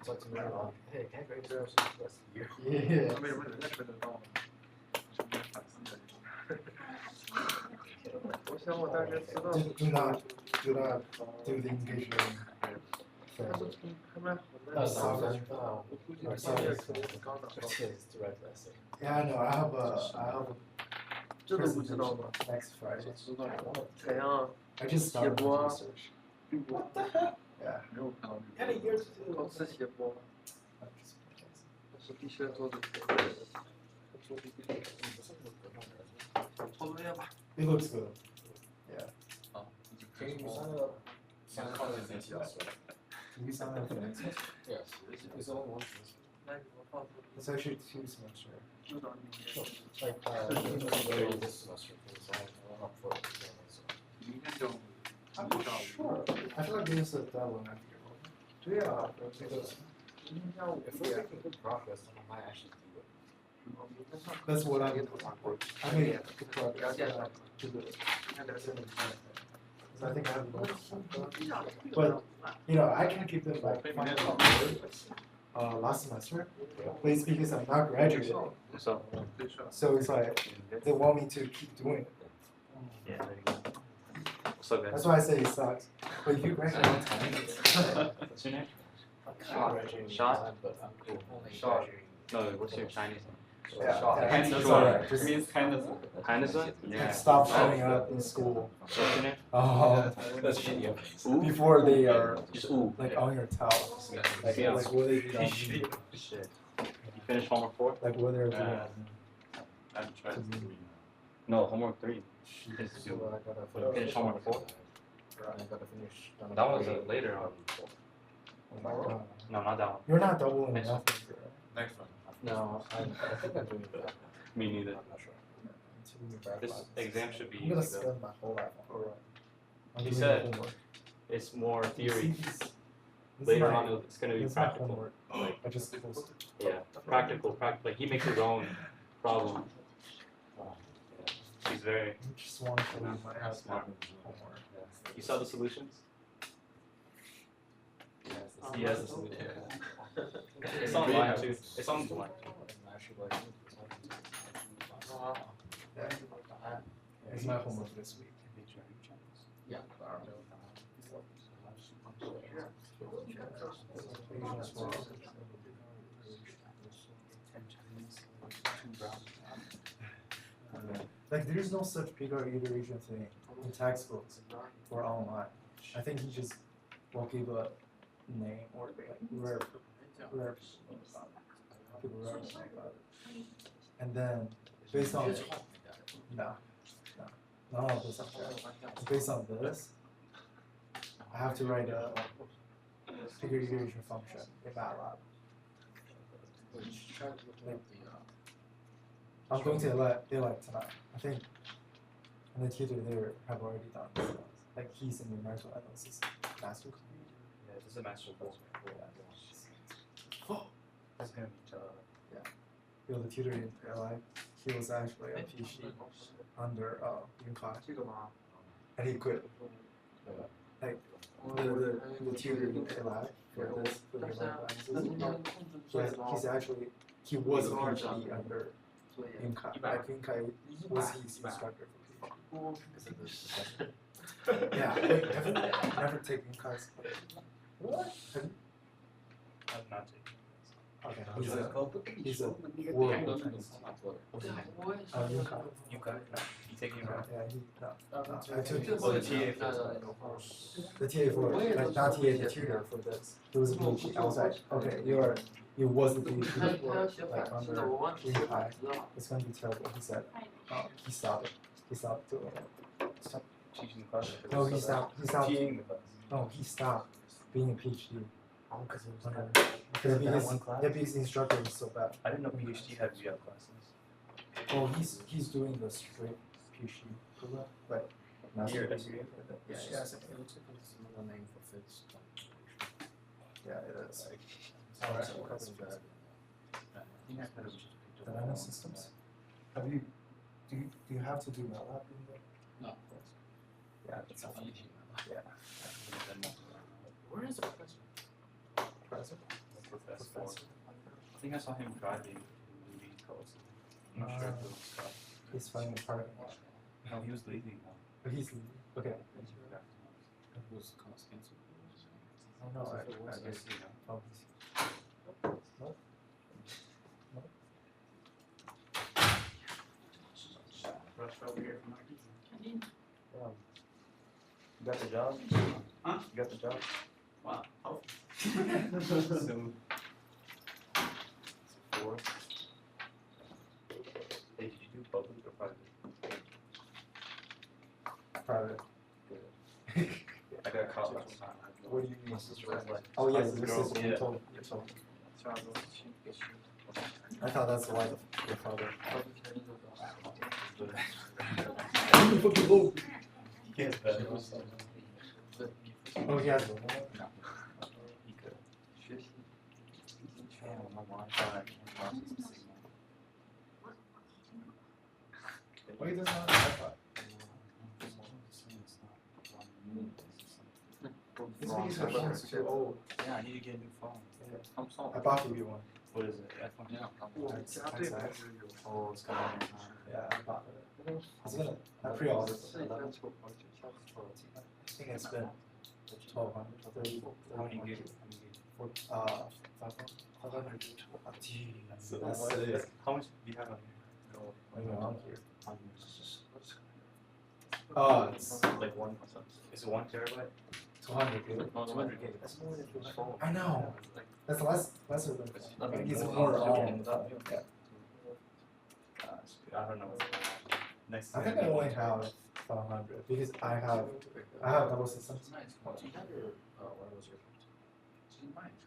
talk to me about, hey, can I grade this person for the rest of the year? Yeah. 他们有没有人认得到？反思的。我想我大概知道。 Do not do the engagement. 他们 我估计专业可能刚拿到。to write the essay. Yeah, I know. I have a 这都不知道吗？ next Friday. 知道采样 I just started the research. What the heck? Yeah. 没有看到。 Had a year to do. 考试写播， I'm just 但是必须要做的。做 PPT。抄作业吧。 It looks good. Yeah. 好，已经开 Can 始 you 播。 sign up? Sign up as ATS, right? Can you sign up for next semester? Yes. It's only one semester. 那你们放 It's actually 2 semesters. 就当你 Like, I'm this semester because I'm up for it. So. 明天就 I'm not sure. I feel like there's a deadline after. Yeah. Because 明天下午 If we're making good progress, then I might actually do it. that's what I made good progress. To the So I think I have a But you know, I can keep them like last semester. But it's because I'm not graduating. So So it's like they want me to keep doing it. yeah, there you go. So good. That's why I say it sucks. But if you graduate on time, What's your name? Shot, but I'm cool. Only Shot. graduating. No, what's your Chinese yeah, Shot. yeah, Henderson. it's alright. Just means Henderson. Henderson? Yeah. stop showing up in school. What's your name? That's shitty. Before they are Just ooh. like on your towel. Like, Yeah. like what they do on Shit. You finished homework 4? like what they're doing. I'm trying to read. No, homework 3. Is So I gotta Finish homework 4? I gotta finish. That was later on. Oh my god. No, not that one. You're not doubling Next nothing. Next one. No, I think I'm doing that. Me neither. I'm not sure. This exam should be I'm gonna easy though. spend my whole life on it. I'm He doing said the homework. it's more You theory. see, this Later is my- on, it's gonna be this is my practical. homework. I just closed it. Yeah, practical. Like he makes his own problem. He's very I just want to show you my smart. homework. You saw the solutions? He has the solution. It's online too. It's online. It's my homework this week. Yeah. Asian swirl. Like there's no such bigger iteration thing in textbooks or online. I think he just will give a name or like rare people rare about it. And then based on none of this based on this, I have to write a bigger iteration function in MATLAB. I'm going to let daylight tonight. I think and the tutor there have already done this. Like he's in the numerical analysis master. Yeah, this is a master course. That's gonna be You know, the tutor in LI, he was actually a PhD under UConn, 这个吗？ and he quit. Like the tutor in LI for this for the numerical analysis, he's actually he was a PhD under UConn. Like UConn was his instructor for PhD. Yeah, wait, have you never taken UConn's? What? Have you? I'm not taking. Okay, he's a world chemist. UConn. You got it. You taking it right? Yeah, I took his, Oh, the TA for the TA for like not TA, the tutor for this. It was a PhD. I was like, okay, you was the PhD for like under UConn. It's gonna be terrible. He said, he stopped it. He stopped doing it. teaching the class. No, he stopped. He stopped. Teaching the class. No, he stopped being a PhD. Oh, because it was Under, because of that because one class? yeah, because the instructor was so bad. I didn't know PhD had VR classes. Oh, he's doing the straight PhD program, but not Here, the that's PhD. Yeah, Yeah, it's another name for Fitz. yeah, it is. Alright, So because it's of that. I think I kind of just picked The up nano on systems. Have you? Do you have to do MATLAB in there? No. Yeah, it's not Yeah. Where is the professor? Present. Fast Forward. I think I saw him driving movie calls. I'm not sure if it was Scott. He's finding the parking lot. No, he was leaving. But he's okay. It was Constance. I don't know. I guess you know. oh, no. Rush over here from Mikey. You got the job? Huh? You got the job? Wow. Oh. So, four. Hey, did you do public or private? Private. I got caught last time. What do you mean? My sister was like, Oh yes, "Oh, this girl, is what you yeah." told me. I thought that's the wife of your father. Yes, but Oh, he has one. he could. I don't know why. But Why he doesn't have an iPod? It's because my phone's too old. yeah, I need to get a new phone. I'm sorry. I bought you one. What is it? iPhone? Yeah. Oh, it's coming. Yeah, I bought it. I was gonna. I pre-ordered it. I think I spent 1,200. How many gig? 500. So That's what- sick. How much do you have on here? When you're on here. It's Like one. Is it 1 terabyte? 200 gig. No, 200 gig. That's more than your phone. I know. That's lesser than. I mean, It's more more on on. without you. Yeah. I don't know. Next. I think I only have 500 because I have double systems. Do you have your wireless earphones?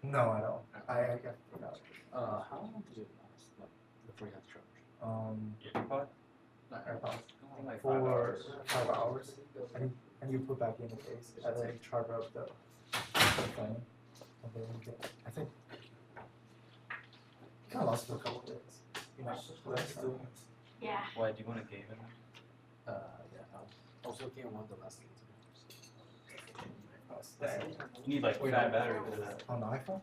No, I don't. I forgot. How long does it last? Like before you have to charge? AirPod AirPods. Like 5 for hours. 5 hours, and you put back in the case, and then you charge up the thing, and then you get. I think it kind of lasts for a couple of days. You know, that's doing it. Yeah. Why do you want a game in it? Yeah. I was looking at one of the last games. You need like fat battery for that. On the iPhone?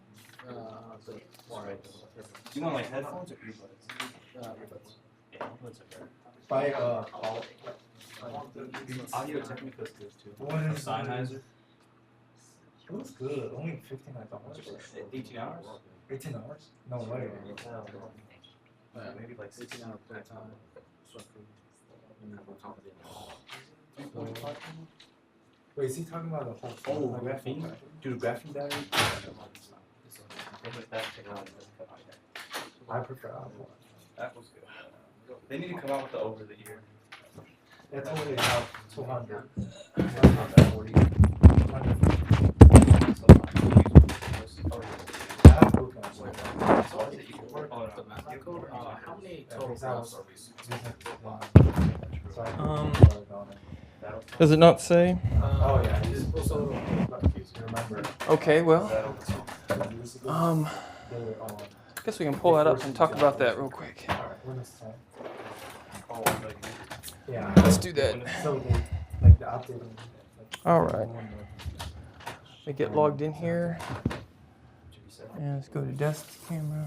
You want like headphones or earbuds? Earbuds. Yeah, earbuds are better. By Audio Technica is good too. What is Sennheiser. it was good. Only $59. 18 hours? 18 hours? No way. Maybe like 16 hours per time. Wait, is he talking about the whole phone? Oh, Like, graphene? phone? Dude, graphene battery? With that technology doesn't cut out yet. I prefer Apple. That was good. They need to come out with the over the ear. It's only about 200. Not that 40. 200. I have both ones. How many Yeah, total because I calls was- are we? So I Does it not say? Oh yeah, he's also remember. Okay, well, They were on. I guess we can pull that up and talk about that real quick. Alright, Windows 10. Yeah. Let's do that. So they like the updating. All right. Let me get logged in here. And let's go to desk camera.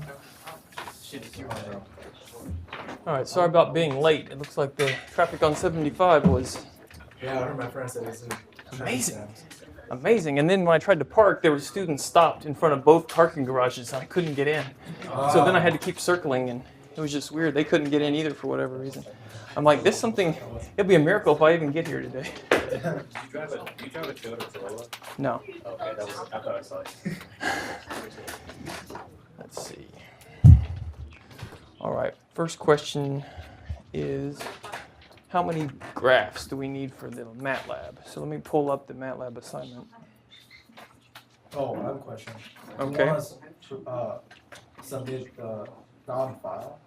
All right, sorry about being late. It looks like the traffic on 75 was Yeah, I heard my friend said it's Amazing. amazing. And then when I tried to park, there were students stopped in front of both parking garages, and I couldn't get in. So then I had to keep circling, and it was just weird. They couldn't get in either for whatever reason. I'm like, this something. It'll be a miracle if I even get here today. Do you drive a Toyota Corolla? No. Okay, that was, I thought I saw it. Let's see. All right. First question is, how many graphs do we need for the MATLAB? So let me pull up the MATLAB assignment. Oh, I have a question. Okay. You want us to submit the DOM file?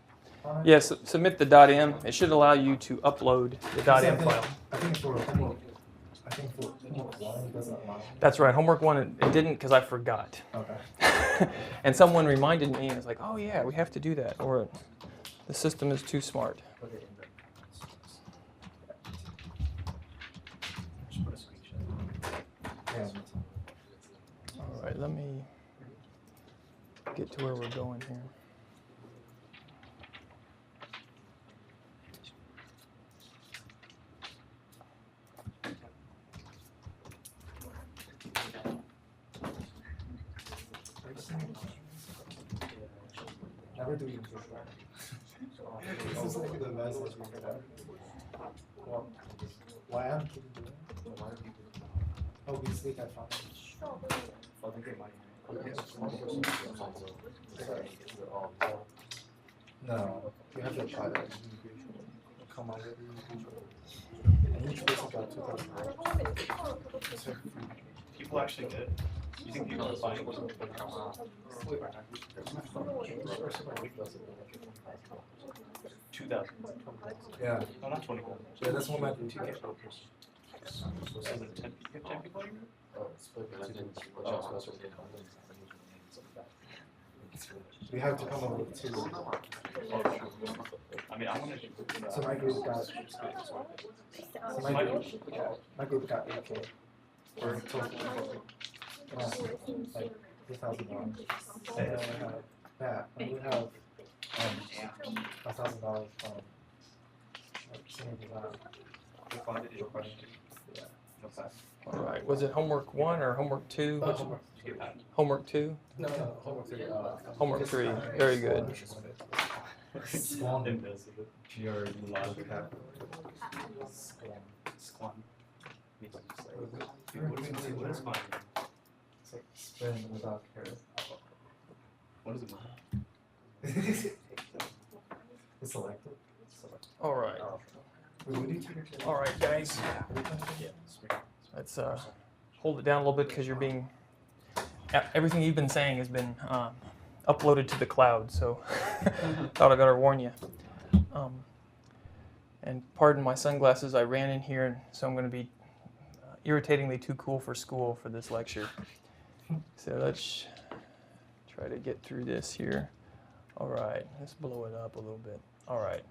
on it? Yes, submit the .m. It should allow you to upload the .m file. I think for homework 1 it doesn't allow. That's right. Homework 1, it didn't because I forgot. Okay. And someone reminded me, and it's like, oh yeah, we have to do that, or the system is too smart. Just put a screenshot. Yeah. All right, let me. get to where we're going here. Never do you this is like the message we get out. Well, why am I keeping doing it? Oh, we sleep at 5. I think they might. No, you have to apply that individual. Come on, and each person got 2,000. People actually get it. You think people are buying it? 2,000. Yeah, No, not 20,000. yeah, that's one method. So is it 10 people here? We have to come up with 2. I mean, I want to. So my group got. So my group got 8K. Or total. Like $3,000. And then we have that. And we have $1,000 from senior design. They funded your question. Yeah. No class. All right. Was it homework 1 or homework 2? Homework. Did you get that? Homework 2? No, homework 3. Homework 3. Very good. Squam. Invisible. GRE logic capital. Squam. Means it's like- What do you mean? What is squam? It's like spin without carrot. What does it mean? It's selected. All right. Wait, what do you take your All right, guys. Let's hold it down a little bit because you're being. Everything you've been saying has been uploaded to the cloud, so thought I better warn you. And pardon my sunglasses, I ran in here, so I'm going to be irritatingly too cool for school for this lecture. So let's try to get through this here. All right, let's blow it up a little bit. All right.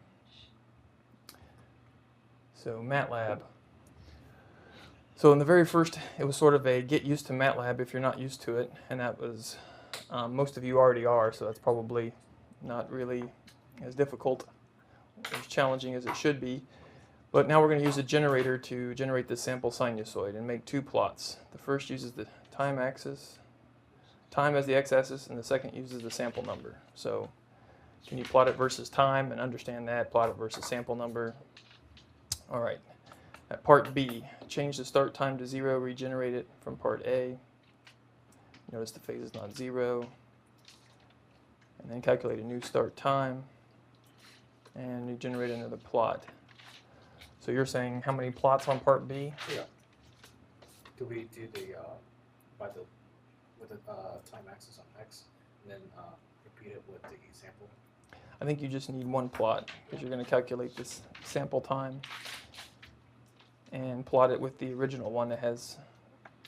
So MATLAB. So in the very first, it was sort of a get used to MATLAB if you're not used to it, and that was, most of you already are, so that's probably not really as difficult, as challenging as it should be. But now we're going to use a generator to generate the sample sinusoid and make 2 plots. The first uses the time axis, time as the x-axis, and the second uses the sample number. So can you plot it versus time and understand that, plot it versus sample number? All right. At part B, change the start time to 0, regenerate it from part A. Notice the phase is not 0. And then calculate a new start time and regenerate another plot. So you're saying how many plots on part B? Yeah. Do we do the with the time axis on X, and then repeat it with the sample? I think you just need 1 plot because you're going to calculate this sample time and plot it with the original one that has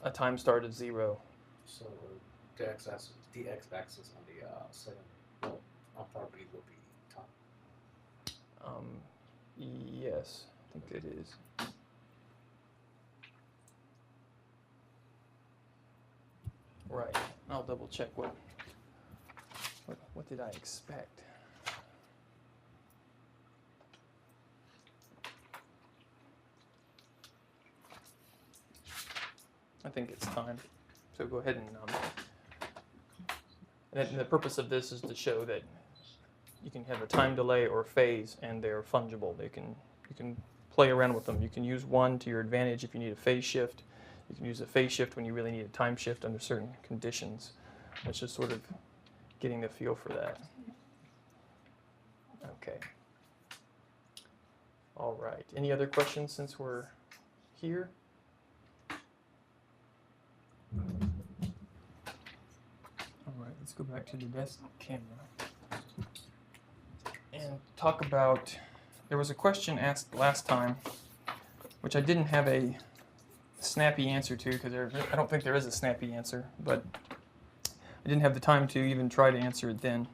a time start of 0. So the x-axis on the second, well, on part B will be time. Yes, I think it is. Right. I'll double check what did I expect. I think it's time. So go ahead and the purpose of this is to show that you can have a time delay or phase, and they're fungible. You can play around with them. You can use one to your advantage if you need a phase shift. You can use a phase shift when you really need a time shift under certain conditions. It's just sort of getting the feel for that. Okay. All right. Any other questions since we're here? All right, let's go back to the desk camera and talk about, there was a question asked last time, which I didn't have a snappy answer to because I don't think there is a snappy answer, but I didn't have the time to even try to answer it then.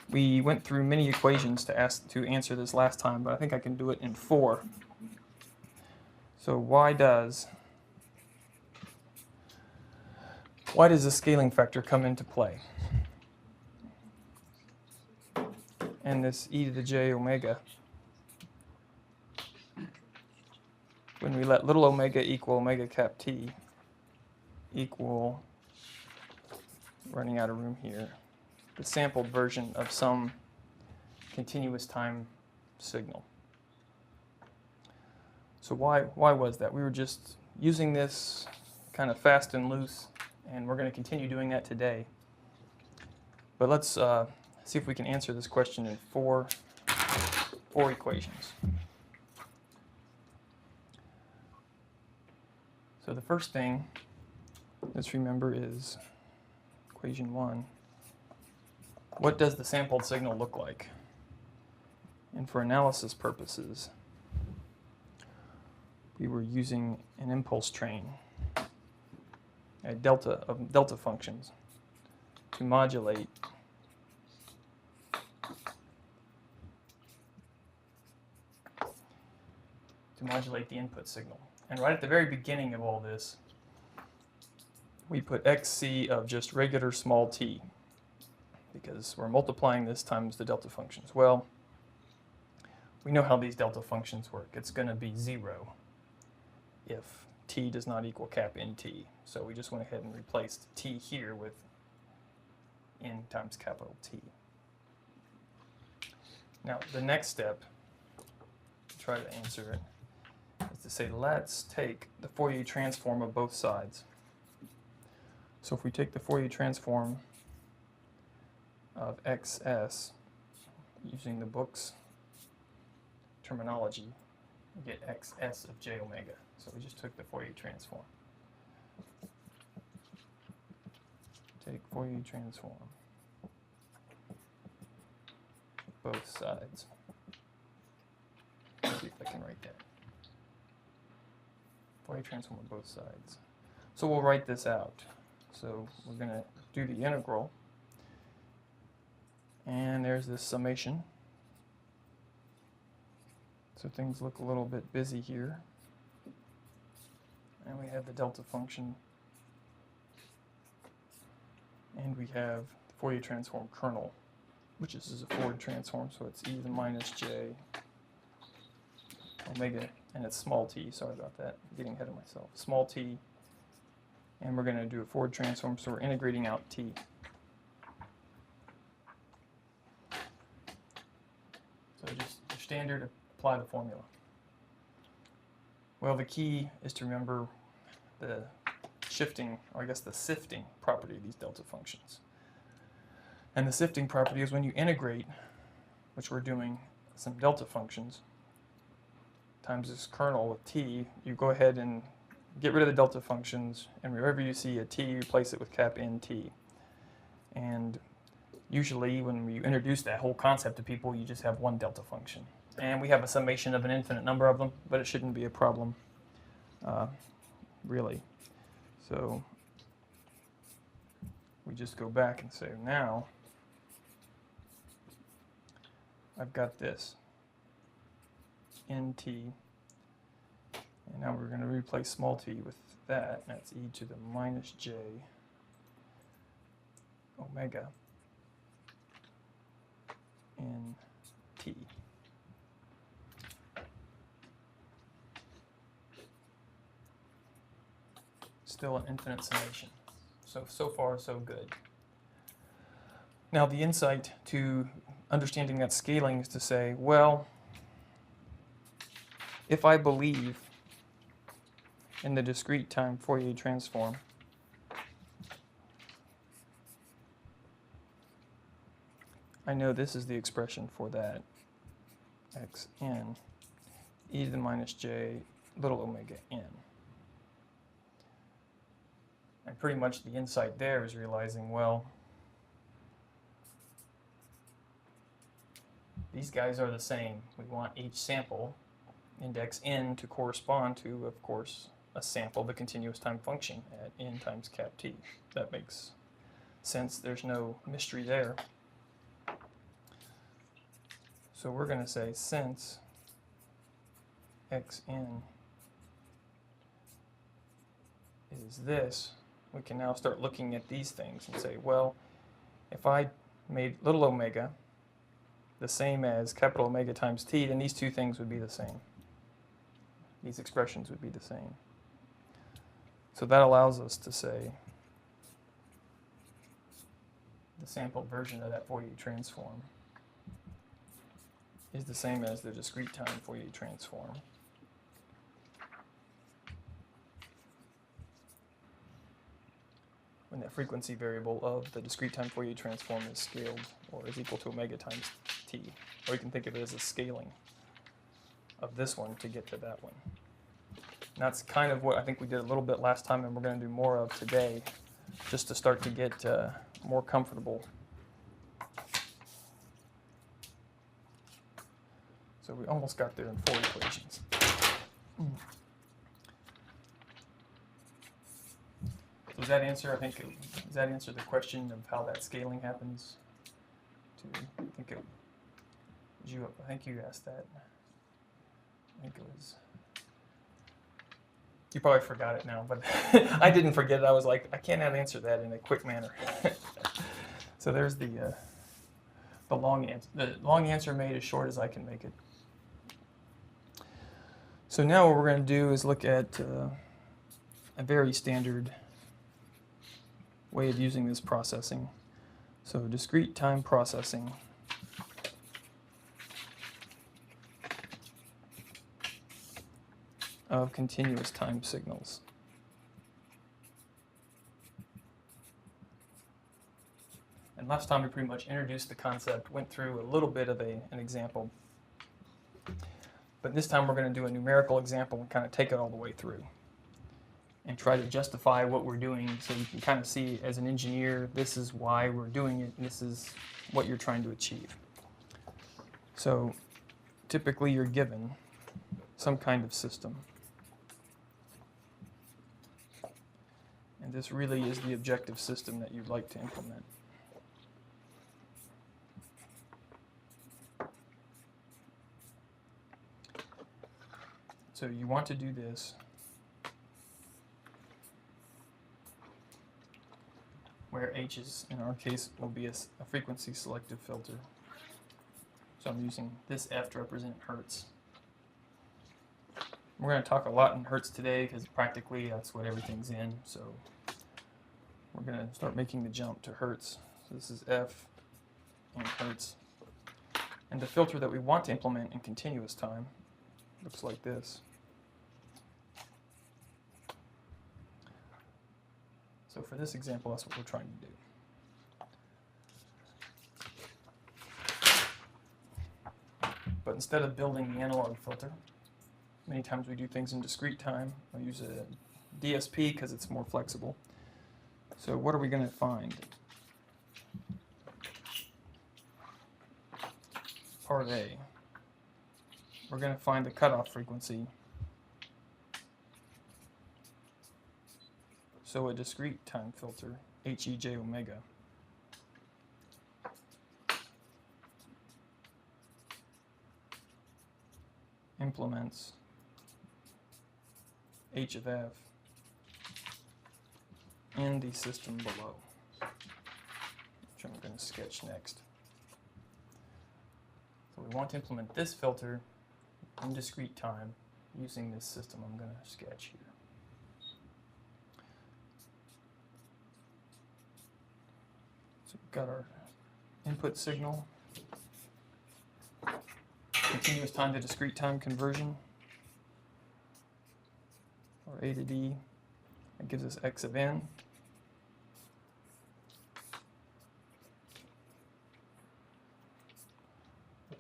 We went through many equations to answer this last time, but I think I can do it in 4. So why does the scaling factor come into play? and this e to the j omega, when we let little omega equal omega cap t equal, running out of room here, the sampled version of some continuous time signal. So why was that? We were just using this kind of fast and loose, and we're going to continue doing that today. But let's see if we can answer this question in four equations. So the first thing, let's remember, is equation 1. What does the sampled signal look like? And for analysis purposes, we were using an impulse train, a delta of delta functions, to modulate the input signal. And right at the very beginning of all this, we put xc of just regular small t, because we're multiplying this times the delta functions. Well, we know how these delta functions work. It's going to be 0 if t does not equal cap nt. So we just went ahead and replaced t here with n times capital T. Now, the next step, to try to answer it, is to say, let's take the Fourier transform of both sides. So if we take the Fourier transform of xs using the book's terminology, we get xs of j omega. So we just took the Fourier transform. Take Fourier transform both sides. Let's see if I can write that. Fourier transform of both sides. So we'll write this out. So we're going to do the integral. And there's this summation. So things look a little bit busy here. And we have the delta function. And we have the Fourier transform kernel, which is a forward transform, so it's e to the minus j omega, and it's small t. Sorry about that, I'm getting ahead of myself. Small t, and we're going to do a forward transform, so we're integrating out t. So just your standard, apply the formula. Well, the key is to remember the shifting, or I guess the sifting property of these delta functions. And the sifting property is when you integrate, which we're doing, some delta functions times this kernel with t, you go ahead and get rid of the delta functions, and wherever you see a t, replace it with cap nt. And usually when you introduce that whole concept to people, you just have one delta function. And we have a summation of an infinite number of them, but it shouldn't be a problem, really. So we just go back and say, now I've got this nt, and now we're going to replace small t with that. That's e to the minus j omega in t. Still an infinite summation. So far, so good. Now, the insight to understanding that scaling is to say, well, if I believe in the discrete time Fourier transform, I know this is the expression for that, xn e to the minus j little omega n. And pretty much the insight there is realizing, well, these guys are the same. We want each sample, index n, to correspond to, of course, a sample of the continuous time function at n times cap t. That makes sense. There's no mystery there. So we're going to say, since xn is this, we can now start looking at these things and say, well, if I made little omega the same as capital omega times t, then these two things would be the same. These expressions would be the same. So that allows us to say the sampled version of that Fourier transform is the same as the discrete time Fourier transform. When that frequency variable of the discrete time Fourier transform is scaled or is equal to omega times t. Or you can think of it as a scaling of this one to get to that one. And that's kind of what I think we did a little bit last time, and we're going to do more of today, just to start to get more comfortable. So we almost got there in 4 equations. Does that answer? Does that answer the question of how that scaling happens? I think you asked that. I think it was. You probably forgot it now, but I didn't forget it. I was like, I cannot answer that in a quick manner. So there's the long answer. The long answer made as short as I can make it. So now what we're going to do is look at a very standard way of using this processing. So discrete time processing. Of continuous time signals. And last time we pretty much introduced the concept, went through a little bit of an example. But this time we're going to do a numerical example and kind of take it all the way through and try to justify what we're doing so you can kind of see as an engineer, this is why we're doing it, and this is what you're trying to achieve. So typically you're given some kind of system. And this really is the objective system that you'd like to implement. So you want to do this where H is, in our case, will be a frequency selective filter. So I'm using this F to represent Hertz. We're going to talk a lot in Hertz today because practically that's what everything's in. So we're going to start making the jump to Hertz. So this is F in Hertz. And the filter that we want to implement in continuous time looks like this. So for this example, that's what we're trying to do. But instead of building the analog filter, many times we do things in discrete time. I'll use a DSP because it's more flexible. So what are we going to find? Part A. We're going to find the cutoff frequency. So a discrete time filter, HEJ omega. Implements H of F in the system below, which I'm going to sketch next. So we want to implement this filter in discrete time using this system I'm going to sketch here. So we've got our input signal, continuous time to discrete time conversion, or A to D. That gives us X of N. We're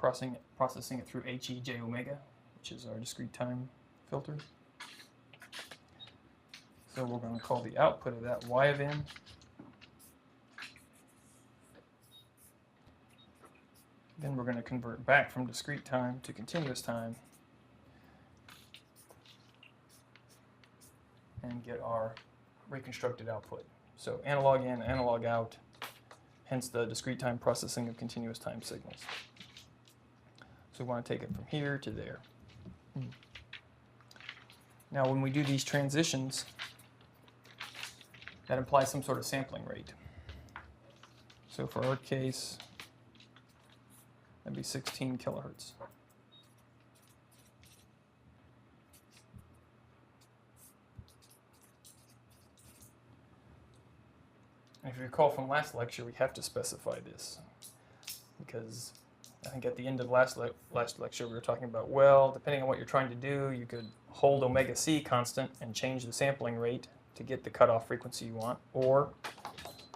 processing it through HEJ omega, which is our discrete time filter. So we're going to call the output of that Y of N. Then we're going to convert back from discrete time to continuous time and get our reconstructed output. So analog in, analog out, hence the discrete time processing of continuous time signals. So we want to take it from here to there. Now when we do these transitions, that implies some sort of sampling rate. So for our case, That'd be 16 kilohertz. And if you recall from last lecture, we have to specify this because I think at the end of last lecture we were talking about, well, depending on what you're trying to do, you could hold omega c constant and change the sampling rate to get the cutoff frequency you want, or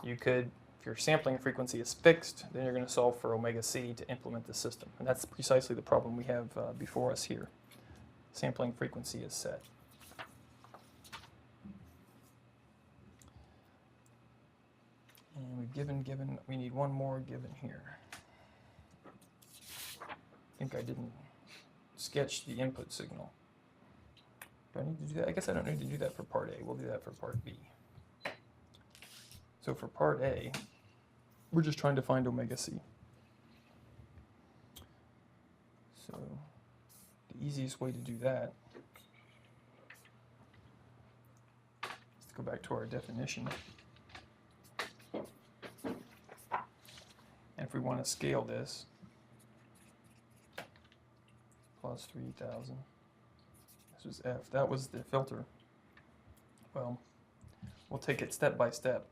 you could, if your sampling frequency is fixed, then you're going to solve for omega c to implement the system. And that's precisely the problem we have before us here. Sampling frequency is set. And we've given, we need one more given here. I think I didn't sketch the input signal. Do I need to do that? I guess I don't need to do that for part A. We'll do that for part B. So for part A, we're just trying to find omega c. So the easiest way to do that is to go back to our definition. And if we want to scale this, plus 3,000. This was F. That was the filter. Well, we'll take it step by step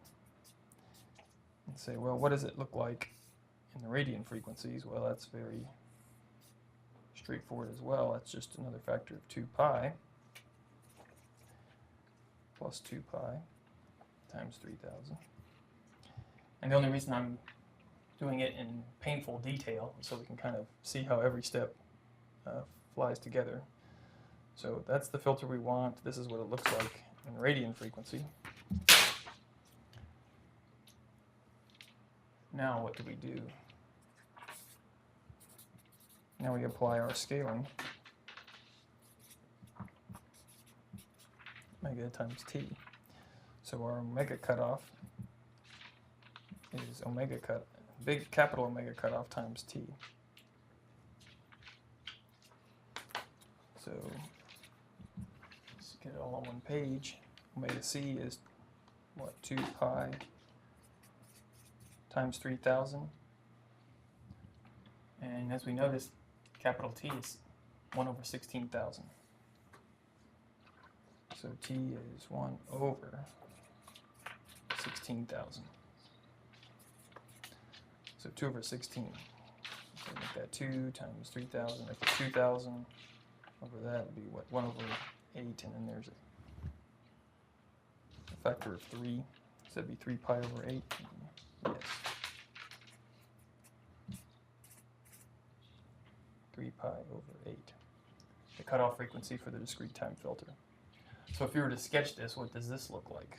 and say, well, what does it look like in the radian frequencies? Well, that's very straightforward as well. That's just another factor of 2 pi plus 2 pi times 3,000. And the only reason I'm doing it in painful detail is so we can kind of see how every step flies together. So that's the filter we want. This is what it looks like in radian frequency. Now what do we do? Now we apply our scaling. Omega times t. So our omega cutoff is omega cut, big capital omega cutoff times t. So let's get it all on one page. Omega c is what, 2 pi times 3,000. And as we noticed, capital T is 1 over 16,000. So T is 1 over 16,000. So 2 over 16. So make that 2 times 3,000, make it 2,000. Over that would be what, 1 over 8, and then there's a factor of 3. So that'd be 3 pi over 8. Yes. 3 pi over 8. The cutoff frequency for the discrete time filter. So if you were to sketch this, what does this look like?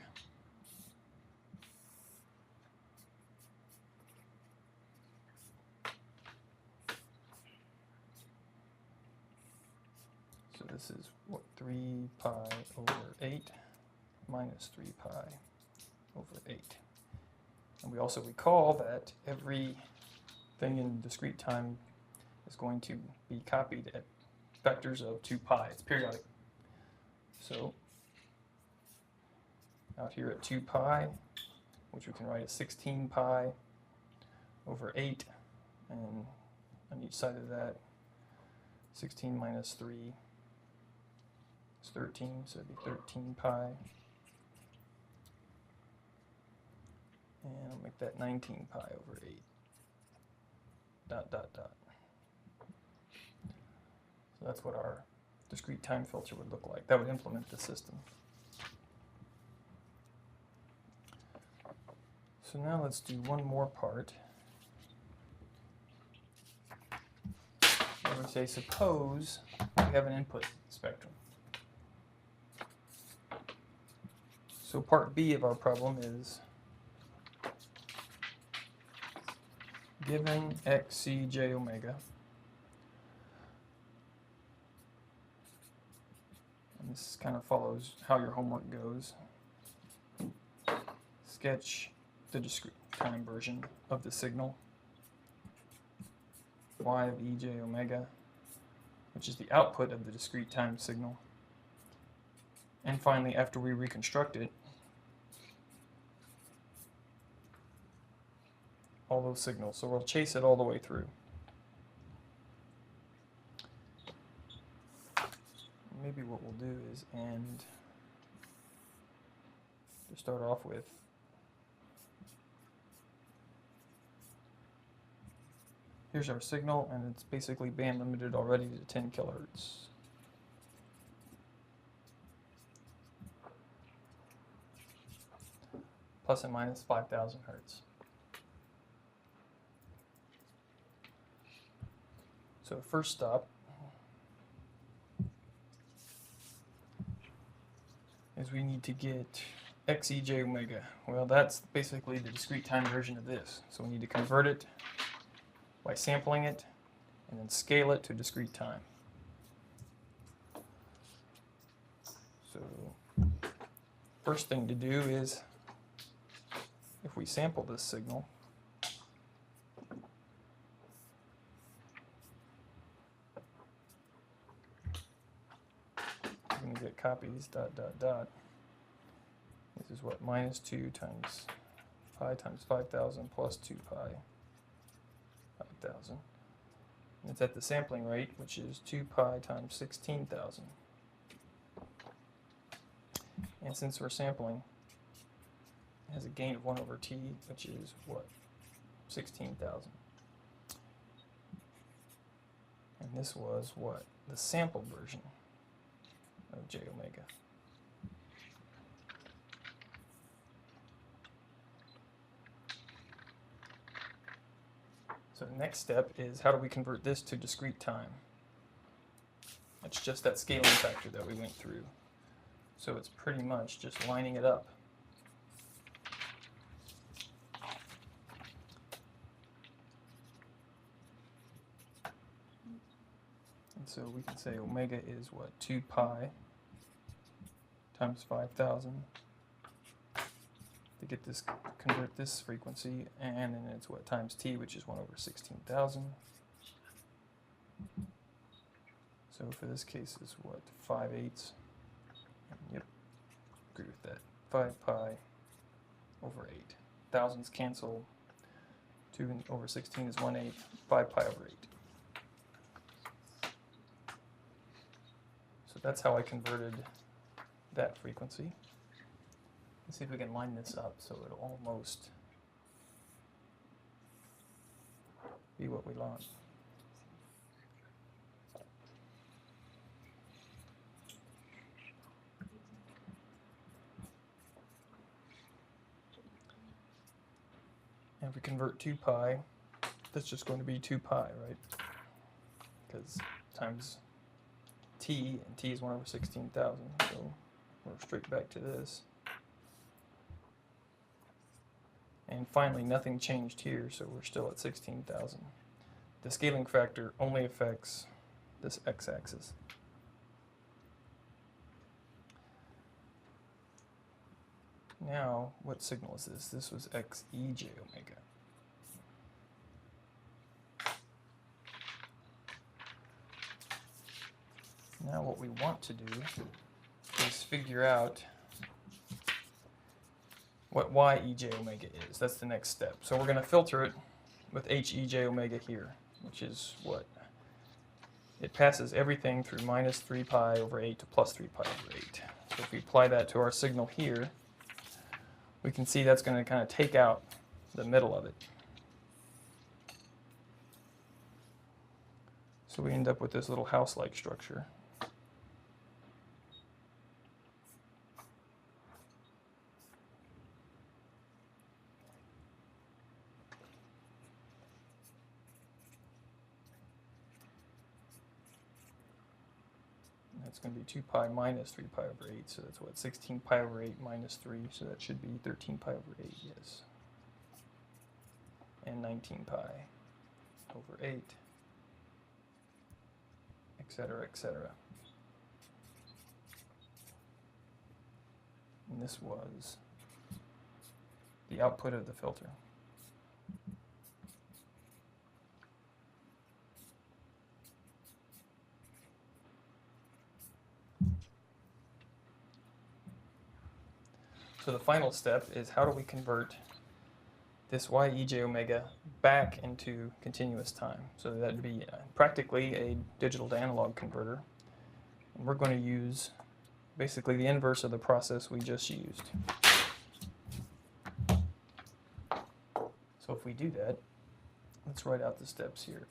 So this is what, 3 pi over 8 minus 3 pi over 8. And we also recall that every thing in discrete time is going to be copied at vectors of 2 pi. It's periodic. So out here at 2 pi, which we can write as 16 pi over 8, and on each side of that, 16 minus 3 is 13, so it'd be 13 pi. And I'll make that 19 pi over 8. Dot, dot, dot. So that's what our discrete time filter would look like. That would implement the system. So now let's do one more part. I would say, suppose we have an input spectrum. So part B of our problem is, given x, c, j, omega, and this kind of follows how your homework goes, sketch the discrete time version of the signal, y of ej omega, which is the output of the discrete time signal. And finally, after we reconstruct it, all those signals. So we'll chase it all the way through. what we'll do is end, to start off with, here's our signal, and it's basically band limited already to 10 kilohertz. Plus and minus 5,000 hertz. So first stop is we need to get XEJ omega. Well, that's basically the discrete time version of this. So we need to convert it by sampling it and then scale it to discrete time. So first thing to do is, if we sample this signal, we're going to get copies, ... This is what, minus 2 times pi times 5,000 plus 2 pi 5,000. And it's at the sampling rate, which is 2 pi times 16,000. And since we're sampling, it has a gain of 1 over t, which is what? 16,000. And this was what? The sample version of j omega. So the next step is, how do we convert this to discrete time? It's just that scaling factor that we went through. So it's pretty much just lining it up. And so we can say omega is what? 2 pi times 5,000 to get this, convert this frequency, and then it's what, times t, which is 1 over 16,000. So for this case is what, 5/8. Yep, agree with that. 5 pi over 8. Thousands cancel. 2 over 16 is 1/8. 5 pi over 8. So that's how I converted that frequency. Let's see if we can line this up so it'll almost be what we want. And if we convert 2 pi, that's just going to be 2 pi, right? Because times t, and t is 1 over 16,000, so we're straight back to this. And finally, nothing changed here, so we're still at 16,000. The scaling factor only affects this x-axis. Now, what signal is this? This was XEJ omega. Now what we want to do is figure out what YEJ omega is. That's the next step. So we're going to filter it with HEJ omega here, which is what? It passes everything through minus 3 pi over 8 to plus 3 pi over 8. So if we apply that to our signal here, we can see that's going to kind of take out the middle of it. So we end up with this little house-like structure. That's going to be 2 pi minus 3 pi over 8, so that's what, 16 pi over 8 minus 3, so that should be 13 pi over 8, yes. And 19 pi over 8, etc., etc. And this was the output of the filter. So the final step is, how do we convert this YEJ omega back into continuous time? So that'd be practically a digital to analog converter. And we're going to use basically the inverse of the process we just used. So if we do that, let's write out the steps here.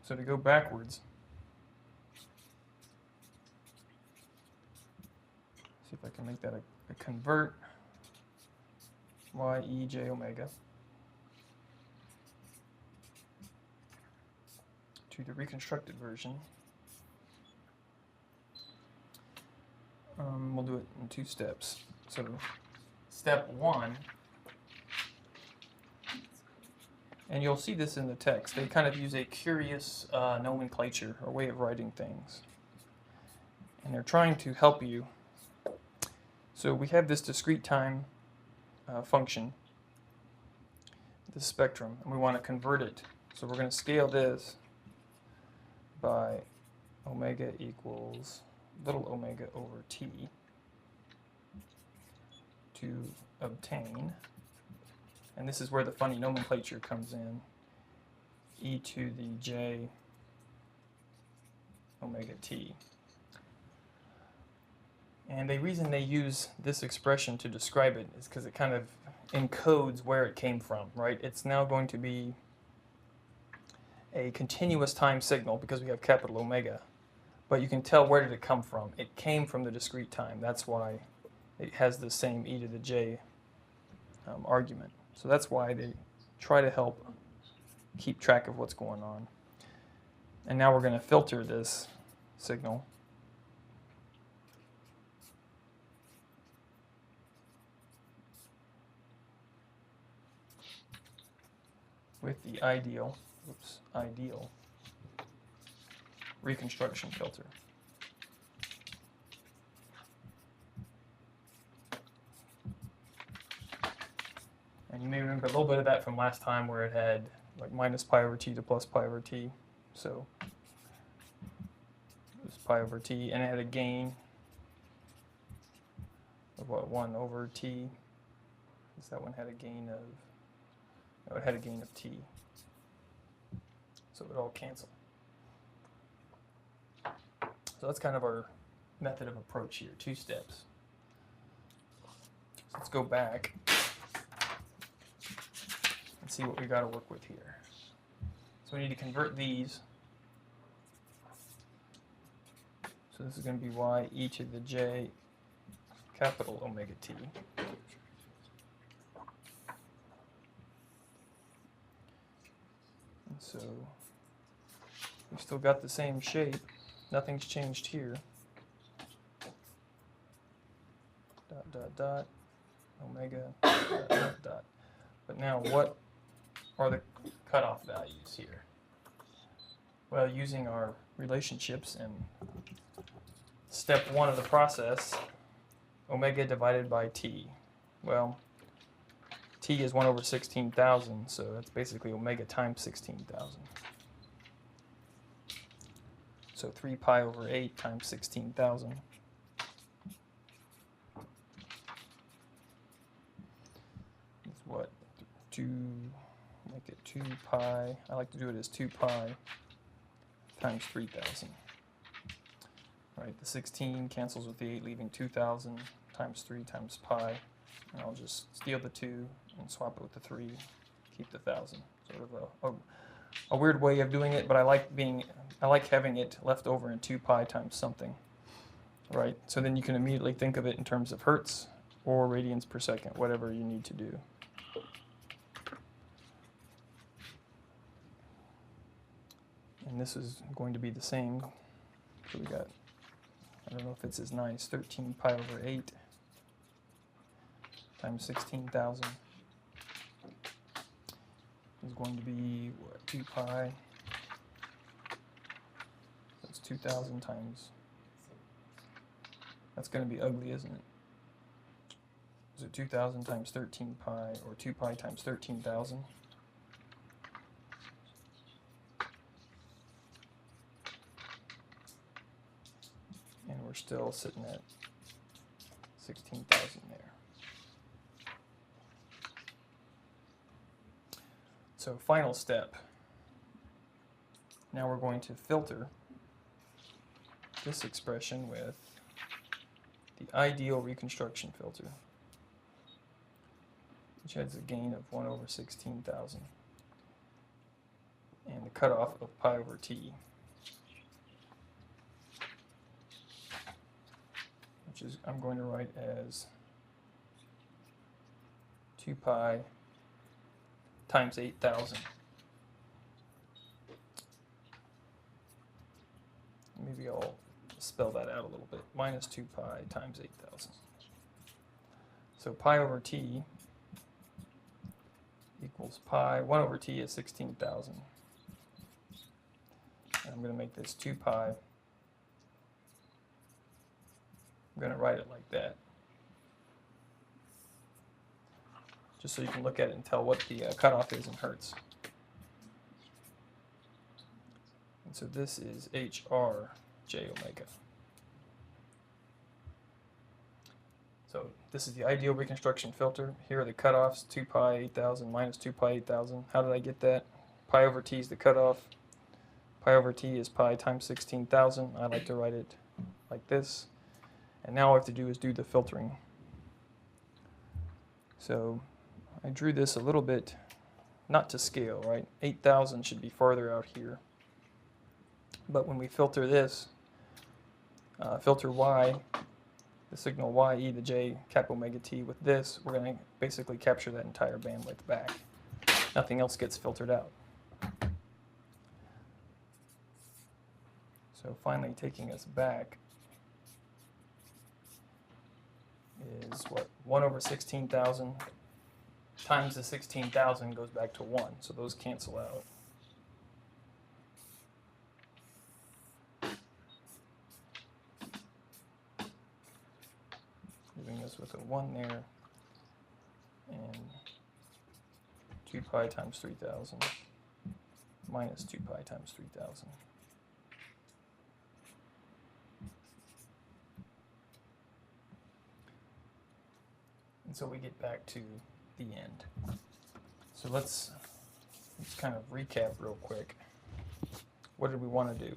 So to go backwards, see if I can make that a convert y e j omega to the reconstructed version. We'll do it in 2 steps. So step 1, and you'll see this in the text, they kind of use a curious nomenclature or way of writing things. And they're trying to help you. So we have this discrete time function, this spectrum, and we want to convert it. So we're going to scale this by omega equals little omega over t to obtain, and this is where the funny nomenclature comes in, e to the j omega t. And the reason they use this expression to describe it is because it kind of encodes where it came from, right? It's now going to be a continuous time signal because we have capital omega. But you can tell where did it come from. It came from the discrete time. That's why it has the same e to the j argument. So that's why they try to help keep track of what's going on. And now we're going to filter this signal with the ideal reconstruction filter. And you may remember a little bit of that from last time where it had like minus pi over t to plus pi over t. So it was pi over t, and it had a gain of what, 1 over t. Because that one had a gain of, no, it had a gain of t. So it would all cancel. So that's kind of our method of approach here, 2 steps. So let's go back and see what we got to work with here. So we need to convert these. So this is going to be y e to the j capital omega t. And so we still got the same shape. Nothing's changed here. Dot, dot, dot, omega, dot, dot, dot. But now what are the cutoff values here? Well, using our relationships in step 1 of the process, omega divided by t. Well, t is 1 over 16,000, so that's basically omega times 16,000. So 3 pi over 8 times 16,000. Is what? Make it 2 pi. I like to do it as 2 pi times 3,000. Right, the 16 cancels with the 8, leaving 2,000 times 3 times pi. And I'll just steal the 2 and swap it with the 3, keep the 1,000. Sort of a weird way of doing it, but I like having it left over in 2 pi times something, right? So then you can immediately think of it in terms of hertz or radians per second, whatever you need to do. And this is going to be the same. So we got, I don't know if it's as nice, 13 pi over 8 times 16,000. Is going to be what, 2 pi. That's 2,000 times. That's going to be ugly, isn't it? Is it 2,000 times 13 pi, or 2 pi times 13,000? And we're still sitting at 16,000 there. So final step. Now we're going to filter this expression with the ideal reconstruction filter, which has a gain of 1 over 16,000, and the cutoff of pi over t, which is I'm going to write as 2 pi times 8,000. Maybe I'll spell that out a little bit. Minus 2 pi times 8,000. So pi over t equals pi. 1 over t is 16,000. And I'm going to make this 2 pi. I'm going to write it like that, just so you can look at it and tell what the cutoff is in hertz. And so this is HR j omega. So this is the ideal reconstruction filter. Here are the cutoffs, 2 pi 8,000 minus 2 pi 8,000. How did I get that? Pi over t is the cutoff. Pi over t is pi times 16,000. I like to write it like this. And now all I have to do is do the filtering. So I drew this a little bit, not to scale, right? 8,000 should be farther out here. But when we filter this, filter y, the signal ye, the j cap omega t, with this, we're going to basically capture that entire bandwidth back. Nothing else gets filtered out. So finally, taking us back is what? 1 over 16,000 times the 16,000 goes back to 1. So those cancel out. Leaving us with a 1 there, and 2 pi times 3,000 minus 2 pi times 3,000. And so we get back to the end. So let's kind of recap real quick. What did we want to do?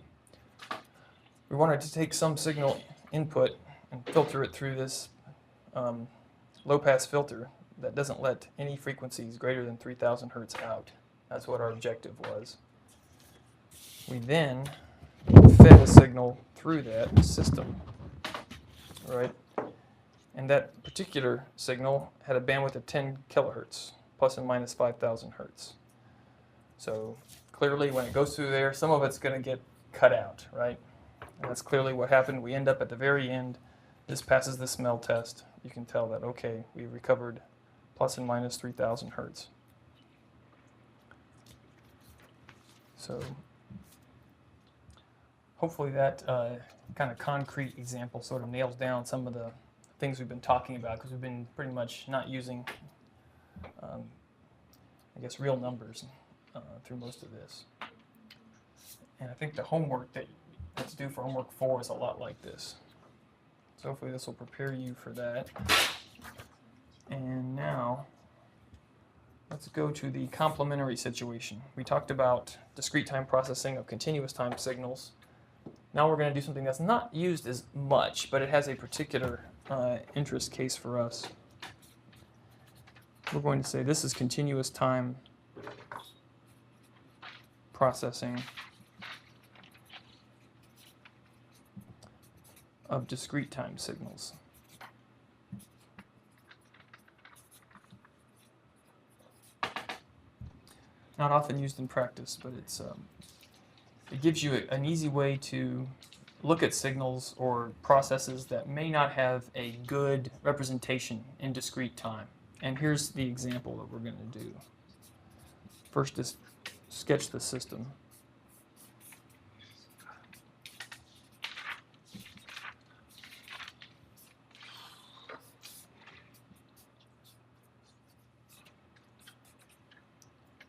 We wanted to take some signal input and filter it through this low-pass filter that doesn't let any frequencies greater than 3,000 hertz out. That's what our objective was. We then fed a signal through that system, right? And that particular signal had a bandwidth of 10 kilohertz, plus and minus 5,000 hertz. So clearly when it goes through there, some of it's going to get cut out, right? And that's clearly what happened. We end up at the very end. This passes the smell test. You can tell that, okay, we recovered plus and minus 3,000 hertz. So hopefully that kind of concrete example sort of nails down some of the things we've been talking about, because we've been pretty much not using, I guess, real numbers through most of this. And I think the homework that's due for homework 4 is a lot like this. So hopefully this will prepare you for that. And now let's go to the complementary situation. We talked about discrete time processing of continuous time signals. Now we're going to do something that's not used as much, but it has a particular interest case for us. We're going to say this is continuous time processing of discrete time signals. Not often used in practice, but it gives you an easy way to look at signals or processes that may not have a good representation in discrete time. And here's the example that we're going to do. First is sketch the system.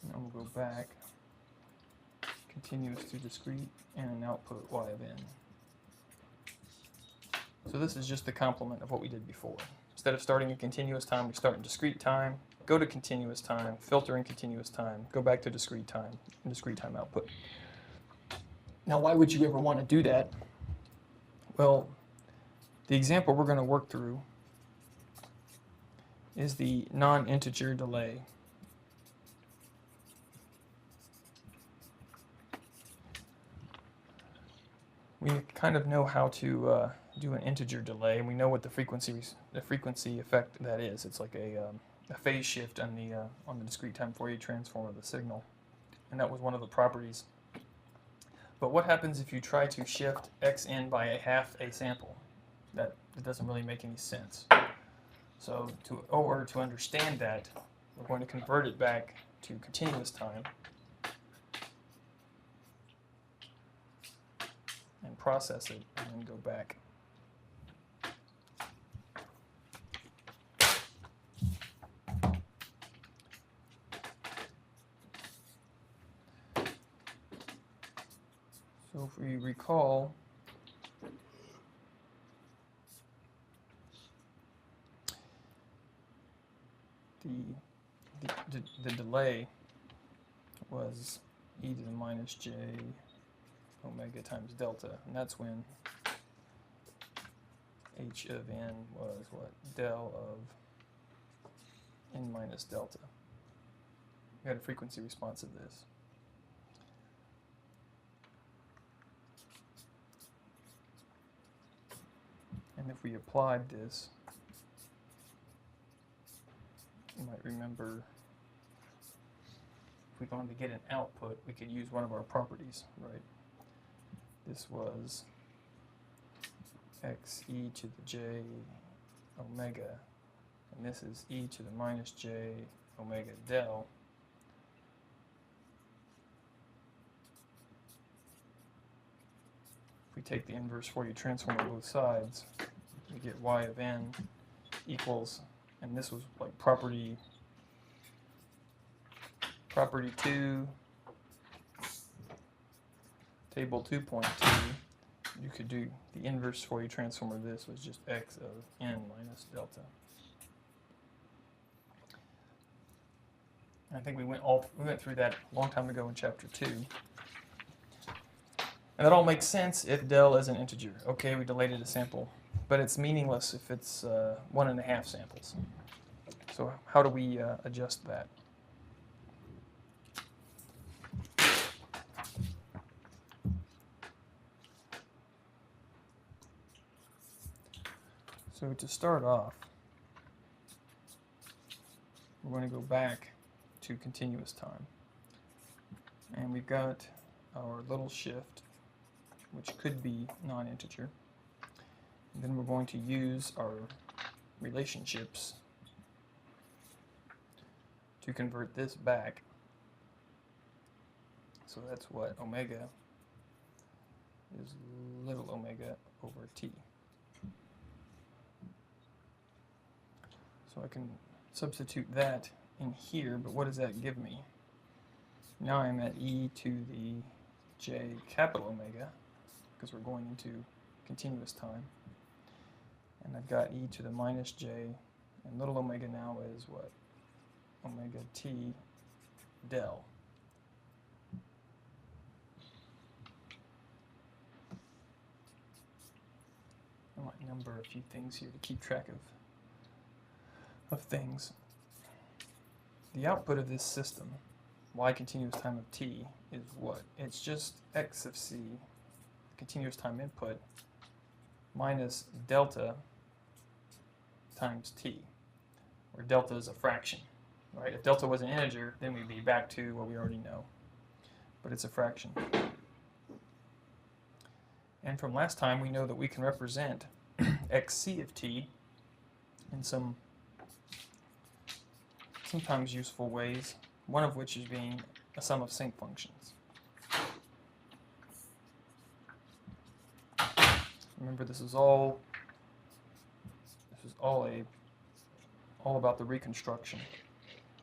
And we'll go back, continuous to discrete, and an output y of n. So this is just the complement of what we did before. Instead of starting in continuous time, we start in discrete time, go to continuous time, filter in continuous time, go back to discrete time, and discrete time output. Now, why would you ever want to do that? Well, the example we're going to work through is the non-integer delay. We kind of know how to do an integer delay, and we know what the frequency effect that is. It's like a phase shift on the discrete time Fourier transform of the signal, and that was one of the properties. But what happens if you try to shift x in by a half a sample? That doesn't really make any sense. So to understand that, we're going to convert it back to continuous time and process it and then go back. So if we recall, the delay was e to the minus j omega times delta, and that's when h of n was what? Del of n minus delta. We had a frequency response of this. And if we applied this, you might remember if we wanted to get an output, we could use one of our properties, right? This was x e to the j omega, and this is e to the minus j omega del. If we take the inverse Fourier transform on both sides, we get y of n equals, and this was like property 2, table 2.2. You could do the inverse Fourier transform of this was just x of n minus delta. And I think we went through that a long time ago in chapter 2. And that all makes sense if del is an integer. Okay, we delayed a sample, but it's meaningless if it's 1.5 samples. So how do we adjust that? So to start off, we're going to go back to continuous time. And we've got our little shift, which could be non-integer. And then we're going to use our relationships to convert this back. So that's what omega is little omega over t. So I can substitute that in here, but what does that give me? Now I'm at e to the j capital omega, because we're going into continuous time. And I've got e to the minus j, and little omega now is what? Omega t del. I might number a few things here to keep track of things. The output of this system, y continuous time of t, is what? It's just x of c, continuous time input, minus delta times t, where delta is a fraction, right? If delta was an integer, then we'd be back to what we already know, but it's a fraction. And from last time, we know that we can represent xc of t in some sometimes useful ways, one of which is being a sum of sinc functions. Remember, this is all about the reconstruction,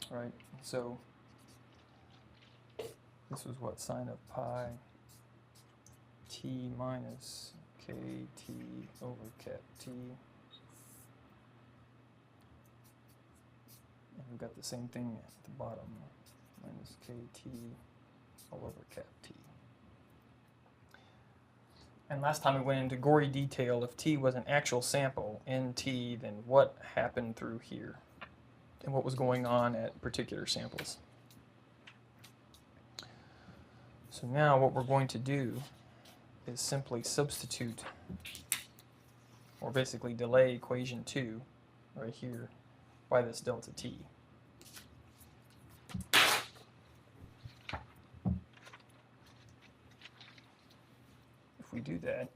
right? So this was what, sine of pi t minus kt over cap t. And we've got the same thing at the bottom, minus kt all over cap t. And last time we went into gory detail. If t was an actual sample in t, then what happened through here? And what was going on at particular samples? So now what we're going to do is simply substitute, or basically delay equation 2 right here by this delta t. If we do that,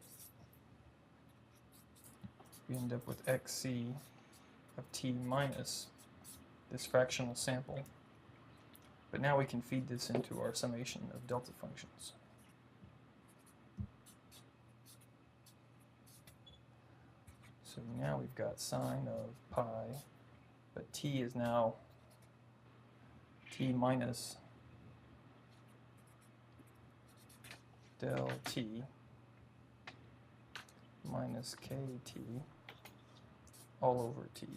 we end up with xc of t minus this fractional sample. But now we can feed this into our summation of delta functions. So now we've got sine of pi, but t is now t minus del t minus kt all over t.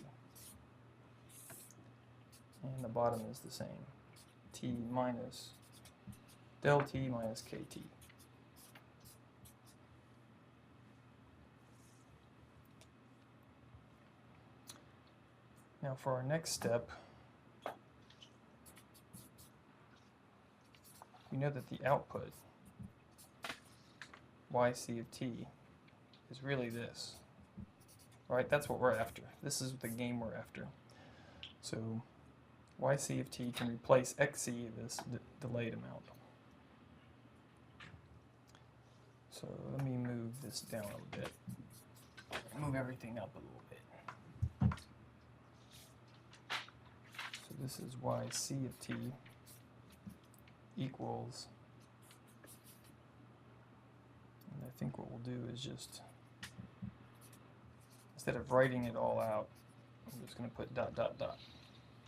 And the bottom is the same. T minus del t minus kt. Now for our next step, we know that the output, yc of t, is really this. Right? That's what we're after. This is the game we're after. So yc of t can replace xc, this delayed amount. So let me move this down a little bit. Move everything up a little bit. So this is yc of t equals, and I think what we'll do is just, instead of writing it all out, I'm just going to put dot dot dot.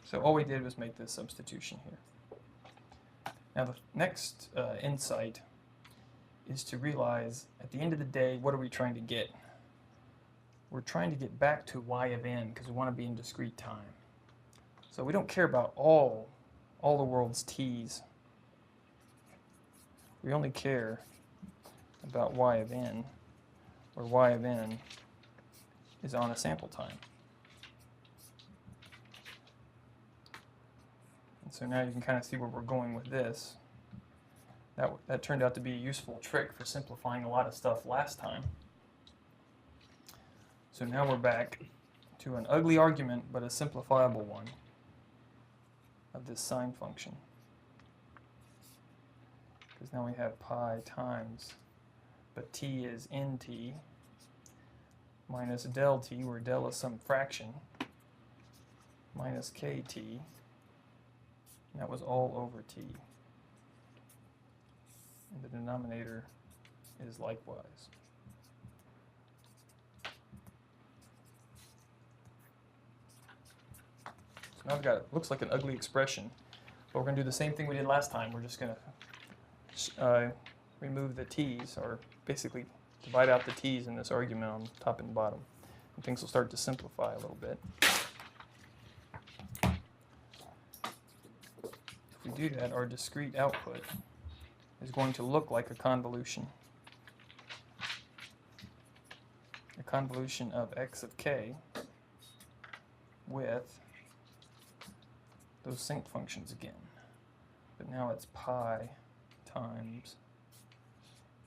So all we did was make this substitution here. Now the next insight is to realize, at the end of the day, what are we trying to get? We're trying to get back to y of n because we want to be in discrete time. So we don't care about all the world's t's. We only care about y of n, where y of n is on a sample time. And so now you can kind of see where we're going with this. That turned out to be a useful trick for simplifying a lot of stuff last time. So now we're back to an ugly argument, but a simplifiable one of this sine function. Because now we have pi times, but t is nt, minus del t, where del is some fraction, minus kt, and that was all over t. And the denominator is likewise. So now I've got, it looks like an ugly expression, but we're going to do the same thing we did last time. We're just going to remove the t's, or basically divide out the t's in this argument on top and bottom. And things will start to simplify a little bit. If we do that, our discrete output is going to look like a convolution. A convolution of x of k with those sinc functions again. But now it's pi times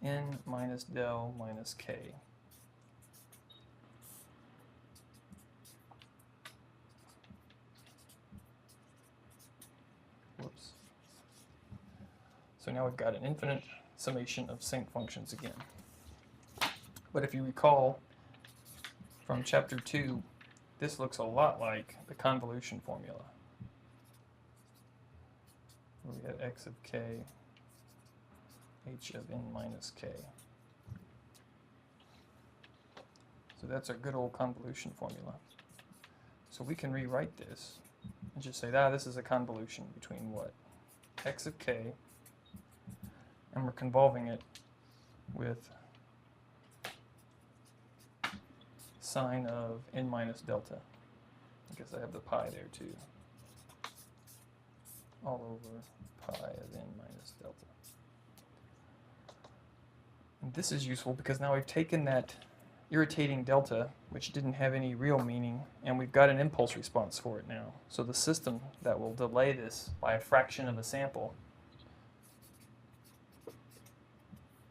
n minus del minus k. Whoops. So now we've got an infinite summation of sinc functions again. But if you recall from chapter 2, this looks a lot like the convolution formula, where we have x of k, h of n minus k. So that's our good old convolution formula. So we can rewrite this and just say, this is a convolution between what? X of k, and we're convolving it with sine of n minus delta. I guess I have the pi there too. All over pi of n minus delta. And this is useful because now we've taken that irritating delta, which didn't have any real meaning, and we've got an impulse response for it now. So the system that will delay this by a fraction of a sample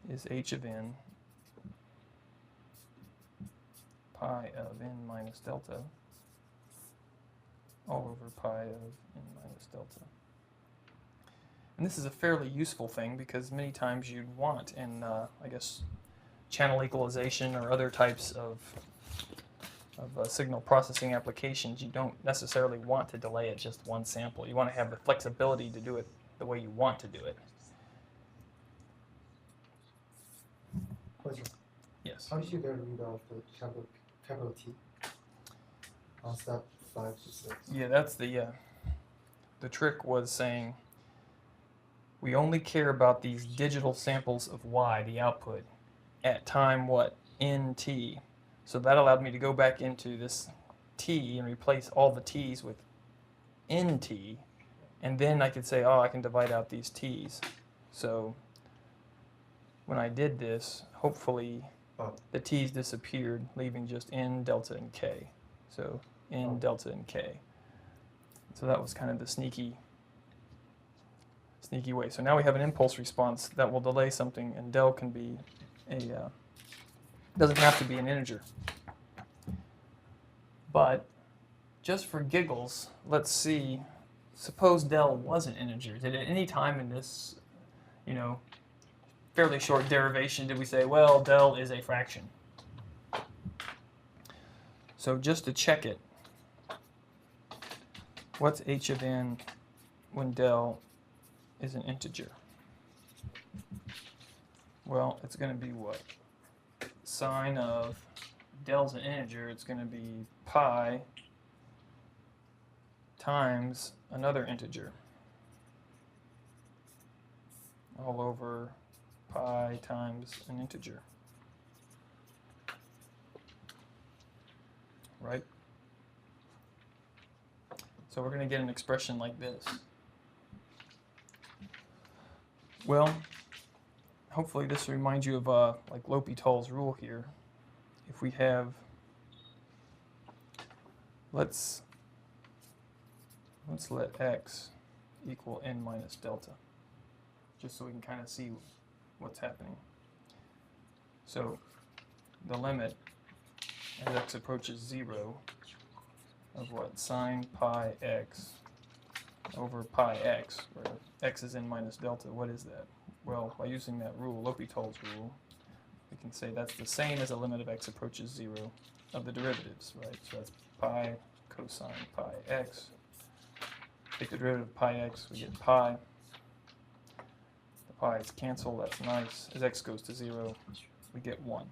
is h of n pi of n minus delta all over pi of n minus delta. And this is a fairly useful thing because many times you'd want in, I guess, channel equalization or other types of signal processing applications, you don't necessarily want to delay at just one sample. You want to have the flexibility to do it the way you want to do it. Question. Yes. How did you get rid of the capital T on step 5 to 6? Yeah, that's the trick was saying we only care about these digital samples of y, the output, at time what? Nt. So that allowed me to go back into this t and replace all the t's with nt, and then I could say, oh, I can divide out these t's. So when I did this, hopefully the t's disappeared, leaving just n, delta, and k. So n, delta, and k. So that was kind of the sneaky way. So now we have an impulse response that will delay something, and del can be a doesn't have to be an integer. But just for giggles, let's see, suppose del was an integer. Did at any time in this, fairly short derivation did we say, well, del is a fraction? So just to check it, what's h of n when del is an integer? Well, it's going to be what? Sine of del's an integer, it's going to be pi times another integer all over pi times an integer. Right? So we're going to get an expression like this. Well, hopefully this reminds you of like L'Hopital's rule here. If we have, let's let x equal n minus delta, just so we can kind of see what's happening. So the limit as x approaches 0 of what? Sine pi x over pi x, where x is n minus delta. What is that? Well, by using that rule, L'Hopital's rule, we can say that's the same as a limit of x approaches 0 of the derivatives, right? So that's pi cosine pi x. Take the derivative of pi x, we get pi. The pi's cancel, that's nice. As x goes to 0, we get 1.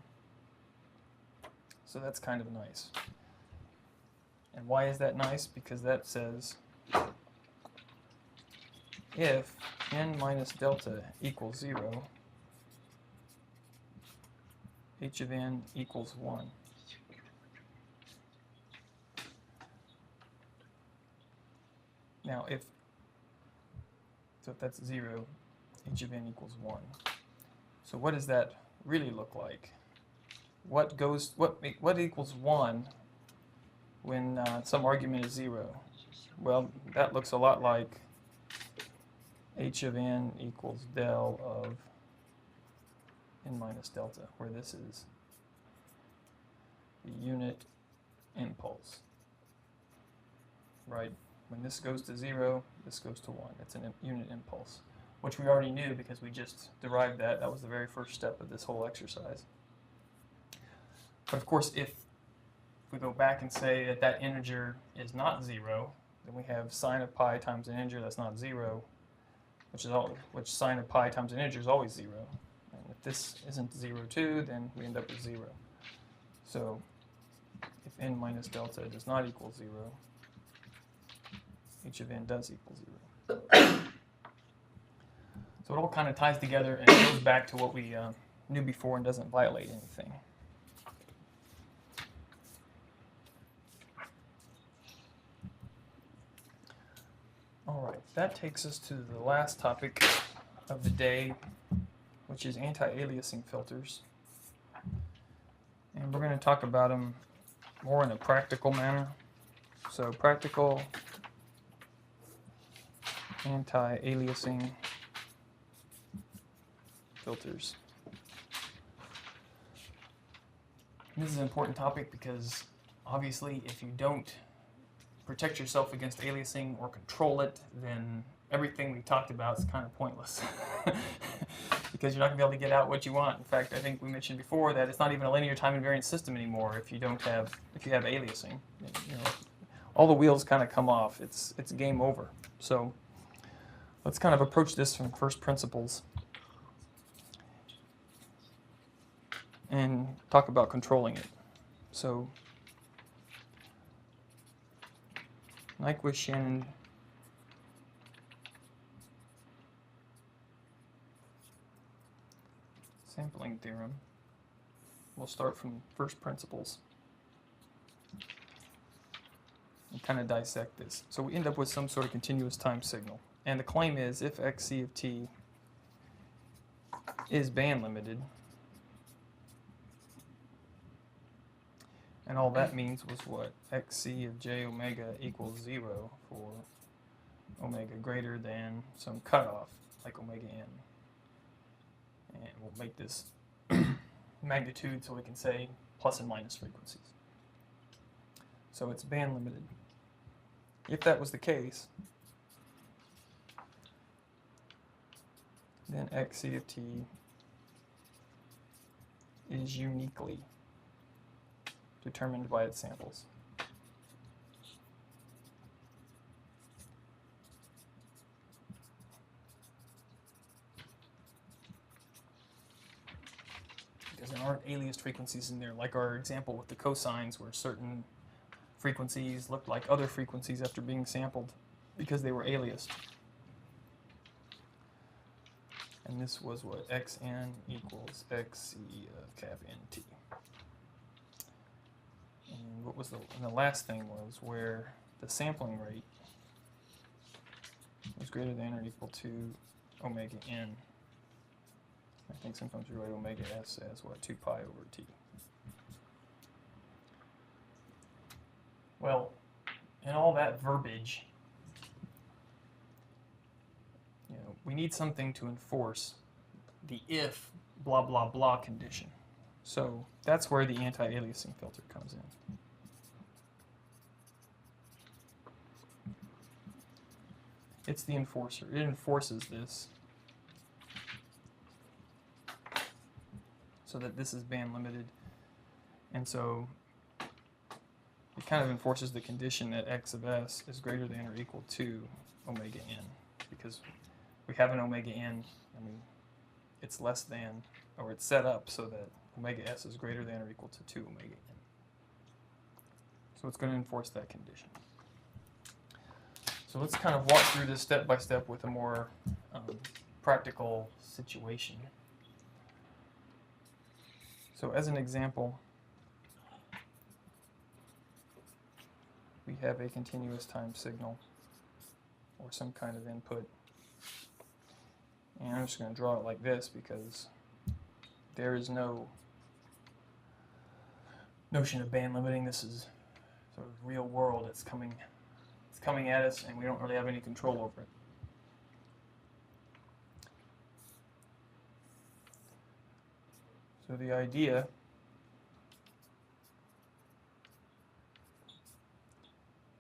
So that's kind of nice. And why is that nice? Because that says if n minus delta equals 0, h of n equals 1. Now if that's 0, h of n equals 1. So what does that really look like? What equals 1 when some argument is 0? Well, that looks a lot like h of n equals del of n minus delta, where this is the unit impulse, right? When this goes to 0, this goes to 1. It's a unit impulse, which we already knew because we just derived that. That was the very first step of this whole exercise. But of course, if we go back and say that that integer is not 0, then we have sine of pi times an integer that's not 0, which sine of pi times an integer is always 0. And if this isn't 0 too, then we end up with 0. So if n minus delta does not equal 0, h of n does equal 0. So it all kind of ties together and goes back to what we knew before and doesn't violate anything. All right, that takes us to the last topic of the day, which is anti-aliasing filters. And we're going to talk about them more in a practical manner. So practical anti-aliasing filters. This is an important topic because obviously if you don't protect yourself against aliasing or control it, then everything we talked about is kind of pointless. Because you're not going to be able to get out what you want. In fact, I think we mentioned before that it's not even a linear time invariant system anymore if you have aliasing. You know, all the wheels kind of come off. It's game over. So let's kind of approach this from first principles and talk about controlling it. So Nyquist-Shannon sampling theorem. We'll start from first principles and kind of dissect this. So we end up with some sort of continuous time signal. And the claim is if xc of t is band limited, and all that means was what? Xc of j omega equals 0 for omega greater than some cutoff, like omega n. And we'll make this magnitude so we can say plus and minus frequencies. So it's band limited. If that was the case, then xc of t is uniquely determined by its samples. Because there aren't aliased frequencies in there, like our example with the cosines, where certain frequencies looked like other frequencies after being sampled because they were aliased. And this was what? Xn equals xc of cap nt. And what was the last thing was where the sampling rate was greater than or equal to omega n. I think sometimes we write omega s as what? 2 pi over t. Well, in all that verbiage, you know, we need something to enforce the if blah blah blah condition. So that's where the anti-aliasing filter comes in. It's the enforcer. It enforces this so that this is band limited, and so it kind of enforces the condition that x of s is greater than or equal to omega n, because we have an omega n, I mean, it's less than, or it's set up so that omega s is greater than or equal to 2 omega n. So it's going to enforce that condition. So let's kind of walk through this step by step with a more practical situation. So as an example, we have a continuous time signal or some kind of input. And I'm just going to draw it like this because there is no notion of band limiting. This is sort of real world. It's coming at us and we don't really have any control over it. So the idea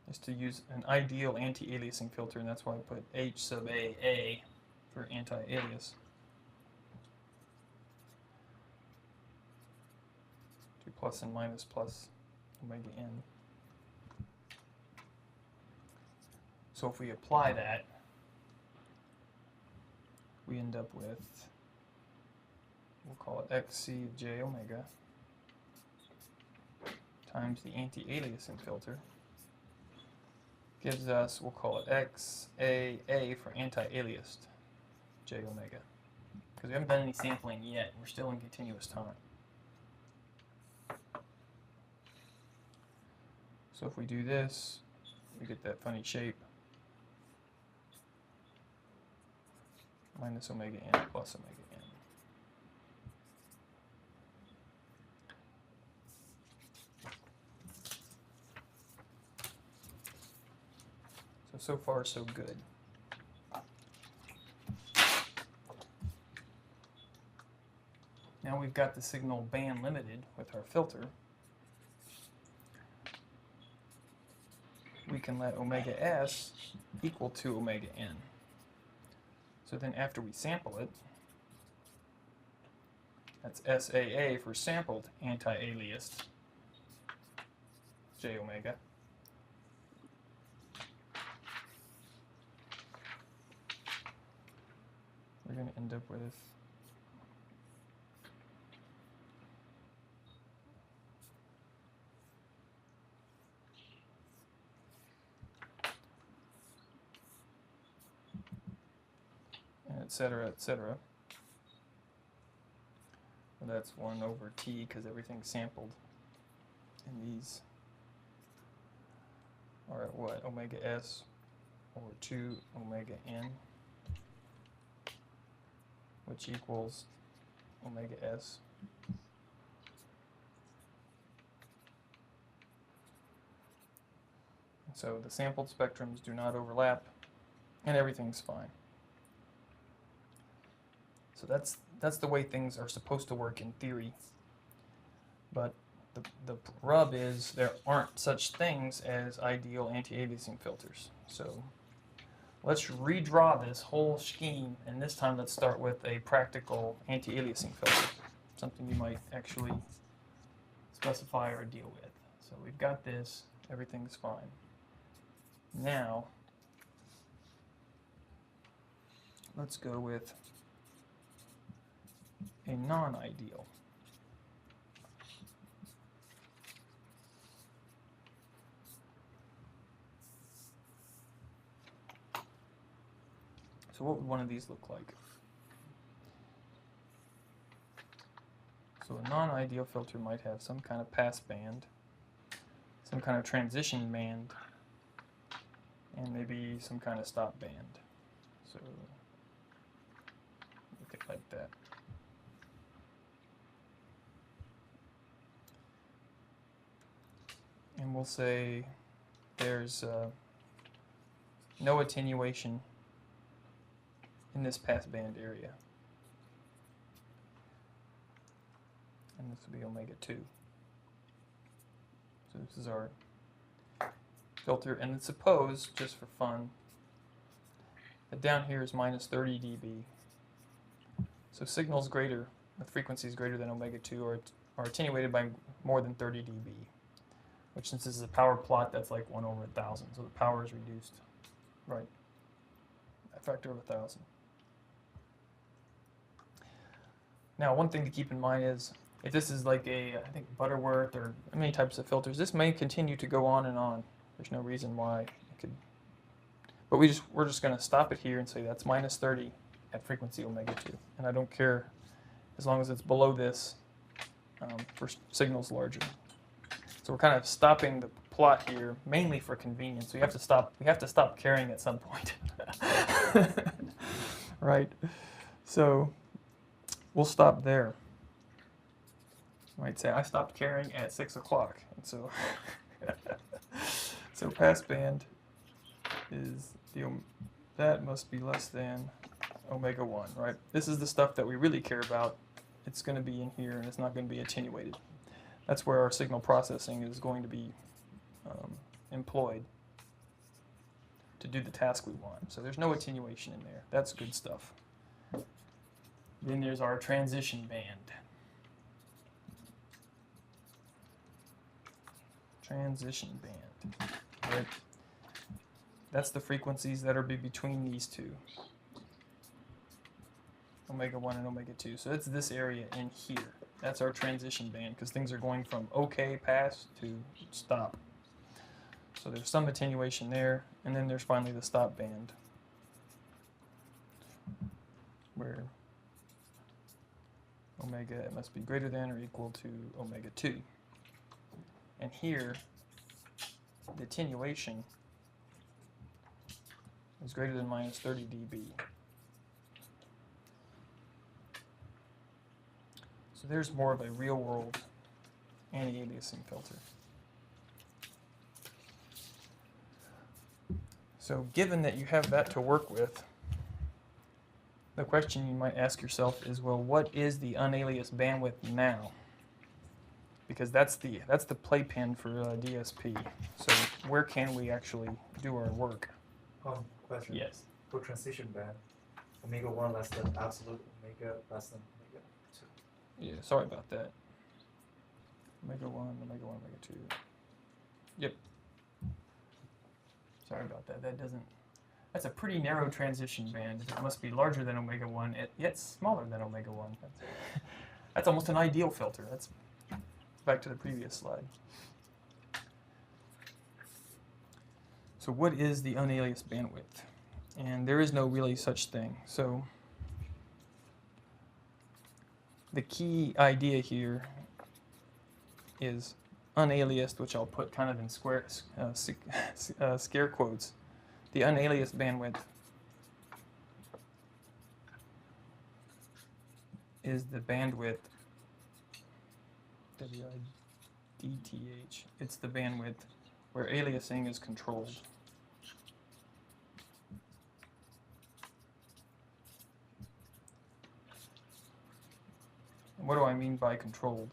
is to use an ideal anti-aliasing filter, and that's why I put H sub A for anti-alias. To plus and minus plus omega n. So if we apply that, we end up with, we'll call it xc of j omega times the anti-aliasing filter gives us, we'll call it xaa for anti-aliased j omega. Because we haven't done any sampling yet, we're still in continuous time. So if we do this, we get that funny shape. Minus omega n plus omega n. so far so good. Now we've got the signal band limited with our filter. We can let omega s equal to omega n. So then after we sample it, that's SAA for sampled anti-aliased j omega. We're going to end up with et cetera, et cetera. And that's 1 over t because everything's sampled. And these are at what? Omega s over 2 omega n, which equals omega s. So the sampled spectrums do not overlap, and everything's fine. So that's the way things are supposed to work in theory. But the rub is there aren't such things as ideal anti-aliasing filters. So let's redraw this whole scheme, and this time let's start with a practical anti-aliasing filter, something you might actually specify or deal with. So we've got this, everything's fine. Now, let's go with a non-ideal. So what would one of these look like? So a non-ideal filter might have some kind of pass band, some kind of transition band, and maybe some kind of stop band. So make it like that. And we'll say there's no attenuation in this passband area. And this will be omega 2. So this is our filter, and it's supposed, just for fun, that down here is minus 30 dB. So signals greater, with frequencies greater than omega 2 are attenuated by more than 30 dB. Which, since this is a power plot, that's like 1 over 1,000. So the power is reduced, right, a factor of 1,000. Now, one thing to keep in mind is, if this is like a, I think, Butterworth or many types of filters, this may continue to go on and on. There's no reason why it could. But we're just going to stop it here and say that's minus 30 at frequency omega 2. And I don't care as long as it's below this for signals larger. So we're kind of stopping the plot here, mainly for convenience. We have to stop caring at some point. Right? So we'll stop there. You might say, I stopped caring at 6 o'clock. And so, so passband is that must be less than omega 1, right? This is the stuff that we really care about. It's going to be in here, and it's not going to be attenuated. That's where our signal processing is going to be employed to do the task we want. So there's no attenuation in there. That's good stuff. Then there's our transition band. Transition band. Right? That's the frequencies that are between these two. Omega 1 and omega 2. So it's this area in here. That's our transition band, because things are going from OK pass to stop. So there's some attenuation there, and then there's finally the stop band, where omega must be greater than or equal to omega 2. And here, the attenuation is greater than minus 30 dB. So there's more of a real-world anti-aliasing filter. So given that you have that to work with, the question you might ask yourself is, well, what is the unaliased bandwidth now? Because that's the playpen for DSP. So where can we actually do our work? Question. Yes. For transition band, omega 1 less than absolute omega less than omega 2. Yeah, sorry about that. Omega 1, omega 1, omega 2. Yep. Sorry about that. That's a pretty narrow transition band. It must be larger than omega 1, yet smaller than omega 1. That's almost an ideal filter. That's back to the previous slide. So what is the unaliased bandwidth? And there is no really such thing. So the key idea here is unaliased, which I'll put kind of in scare quotes. The unaliased bandwidth is the bandwidth, WIDTH, it's the bandwidth where aliasing is controlled. And what do I mean by controlled?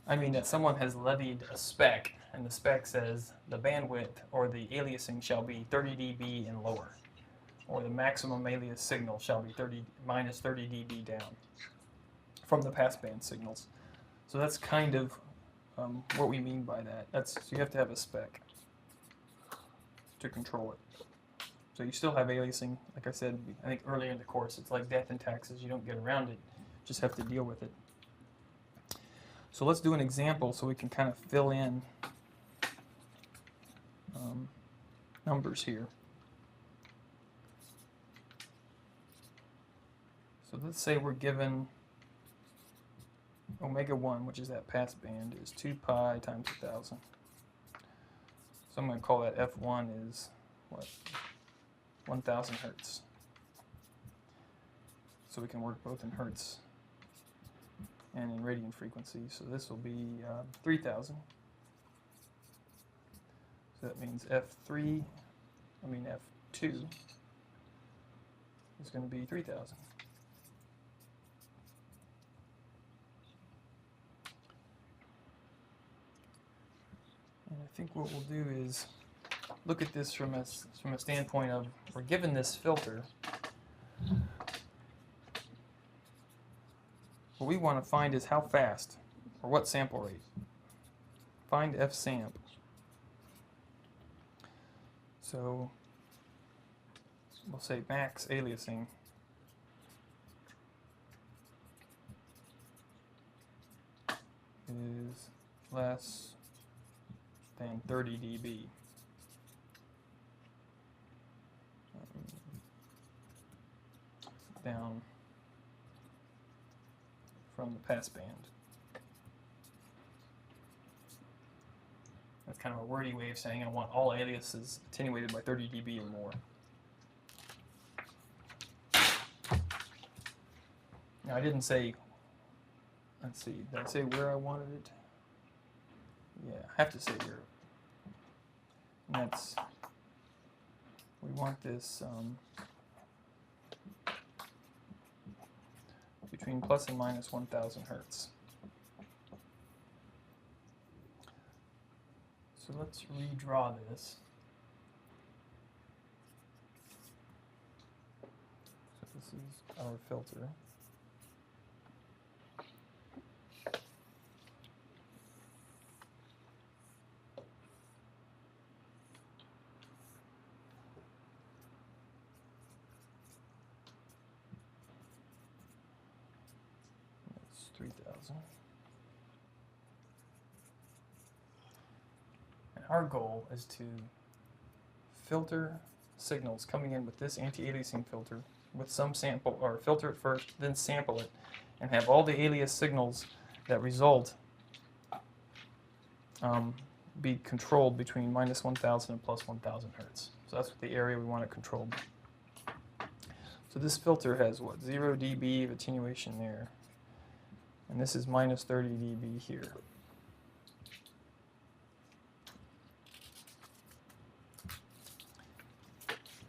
I mean that someone has levied a spec, and the spec says the bandwidth or the aliasing shall be 30 dB and lower, or the maximum alias signal shall be minus 30 dB down from the passband signals. So that's kind of what we mean by that. So you have to have a spec to control it. So you still have aliasing, like I said, I think earlier in the course, it's like death and taxes. You don't get around it, just have to deal with it. So let's do an example so we can kind of fill in numbers here. So let's say we're given omega 1, which is that pass band, is 2 pi times 1,000. So I'm going to call that F1 is, what, 1,000 hertz. So we can work both in hertz and in radian frequency. So this will be 3,000. So that means F2 is going to be 3,000. And I think what we'll do is look at this from a standpoint of, we're given this filter. What we want to find is how fast, or what sample rate. Find F-samp. So we'll say max aliasing is less than 30 dB. Down from the passband. That's kind of a wordy way of saying I want all aliases attenuated by 30 dB or more. Now I didn't say, let's see, did I say where I wanted it? Yeah, I have to say where. And that's, we want this between plus and minus 1,000 hertz. So let's redraw this. So this is our filter. That's 3,000. Our goal is to filter signals coming in with this anti-aliasing filter with some sample, or filter it first, then sample it, and have all the alias signals that result be controlled between minus 1,000 and plus 1,000 hertz. So that's the area we want it controlled. So this filter has what, 0 dB of attenuation there, and this is minus 30 dB here.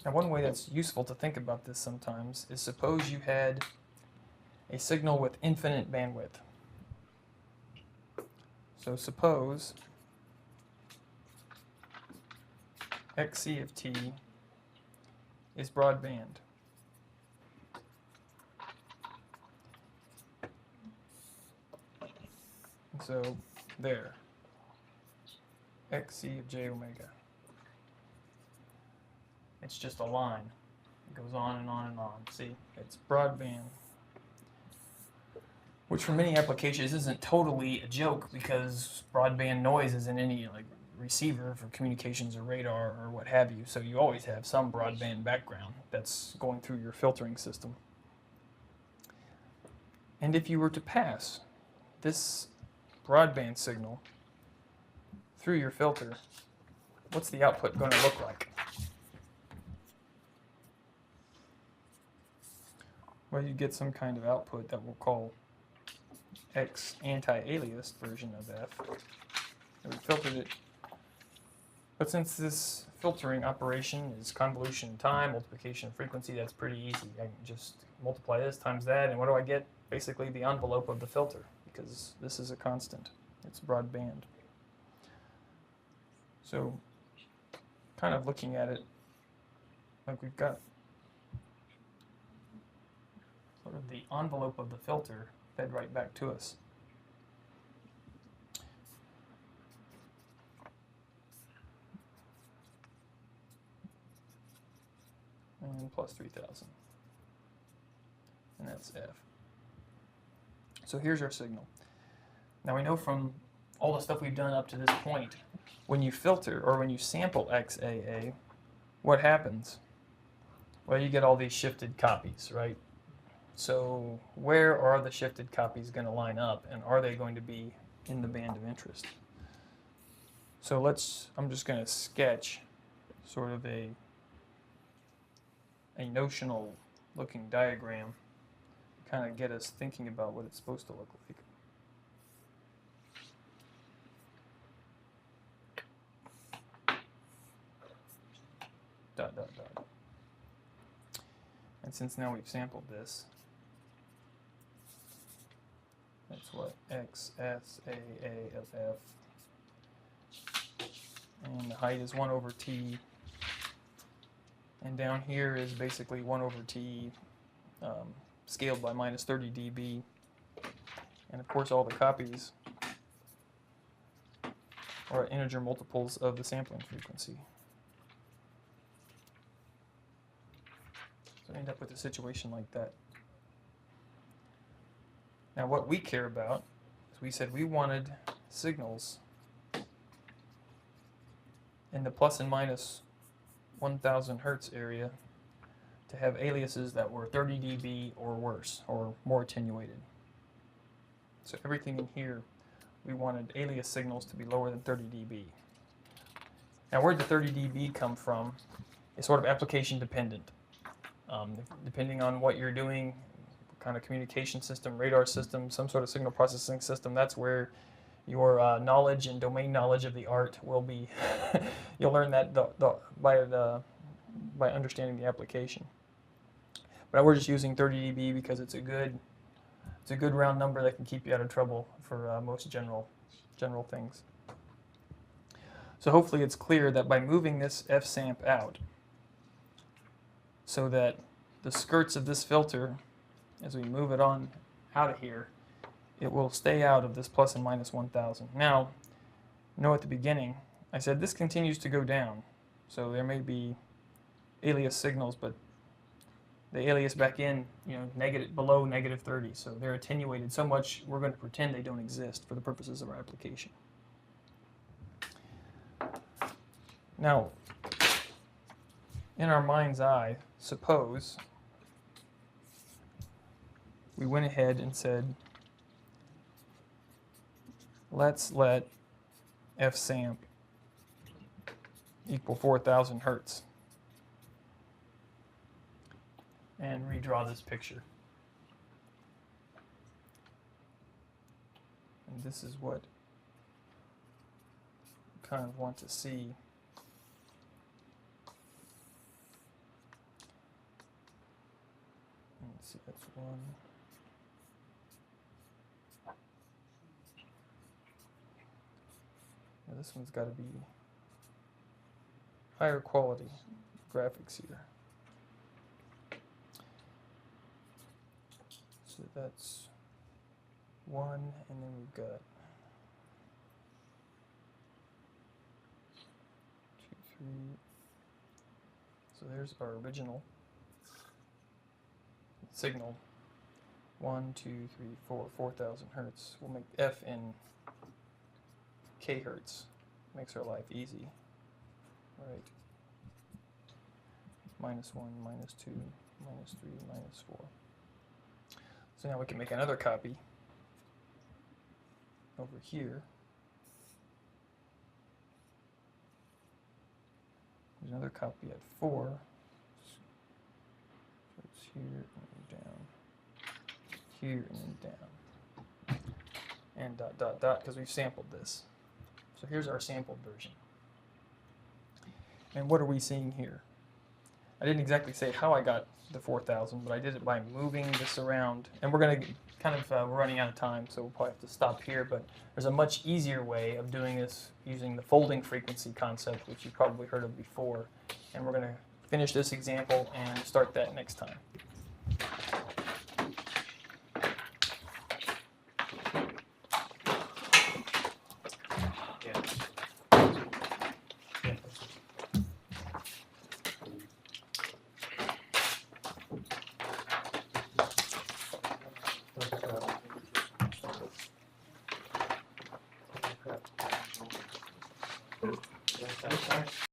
Now, one way that's useful to think about this sometimes is suppose you had a signal with infinite bandwidth. So suppose xc of t is broadband. So there, xc of j omega. It's just a line. It goes on and on and on. See, it's broadband. Which for many applications isn't totally a joke because broadband noise isn't any like receiver for communications or radar or what have you. So you always have some broadband background that's going through your filtering system. And if you were to pass this broadband signal through your filter, what's the output going to look like? Well, you get some kind of output that we'll call X anti-aliased version of F. And we filtered it. But since this filtering operation is convolution in time, multiplication of frequency, that's pretty easy. I can just multiply this times that, and what do I get? Basically the envelope of the filter, because this is a constant. It's broadband. So, kind of looking at it like we've got sort of the envelope of the filter fed right back to us. And plus 3,000. And that's F. So here's our signal. Now we know from all the stuff we've done up to this point, when you filter or when you sample XAA, what happens? Well, you get all these shifted copies, right? So where are the shifted copies going to line up, and are they going to be in the band of interest? So I'm just going to sketch sort of a notional looking diagram to kind of get us thinking about what it's supposed to look like. Dot, dot, dot. And since now we've sampled this, that's what XSAA of F. And the height is 1 over T. And down here is basically 1 over T scaled by minus 30 dB. And of course all the copies are integer multiples of the sampling frequency. So I end up with a situation like that. Now what we care about is we said we wanted signals in the plus and minus 1000 hertz area to have aliases that were 30 dB or worse, or more attenuated. So everything in here, we wanted alias signals to be lower than 30 dB. Now where did the 30 dB come from is sort of application dependent. Depending on what you're doing, what kind of communication system, radar system, some sort of signal processing system, that's where your knowledge and domain knowledge of the art will be. You'll learn that by understanding the application. But we're just using 30 dB because it's a good round number that can keep you out of trouble for most general things. So hopefully it's clear that by moving this F-samp out, so that the skirts of this filter, as we move it on out of here, it will stay out of this plus and minus 1000. Now, at the beginning, I said this continues to go down. So there may be alias signals, but the alias back in, below negative 30. So they're attenuated so much, we're going to pretend they don't exist for the purposes of our application. Now, in our mind's eye, suppose we went ahead and said, let's let F-samp equal 4000 hertz. And redraw this picture. And this is what you kind of want to see see, that's 1. Now this one's got to be higher quality graphics here. So that's 1, and then we've got 2, 3. So there's our original signal. 1, 2, 3, 4, 4,000 hertz. We'll make F in kHz. Makes our life easy. Right. -1, -2, -3, -4. So now we can make another copy over here. There's another copy at 4. So it's here and then down. Here and then down. And dot, dot, dot, because we've sampled this. So here's our sampled version. And what are we seeing here? I didn't exactly say how I got the 4,000, but I did it by moving this around. And we're going to kind of, we're running out of time, so we'll probably have to stop here. But there's a much easier way of doing this using the folding frequency concept, which you've probably heard of before. And we're going to finish this example and start that next time.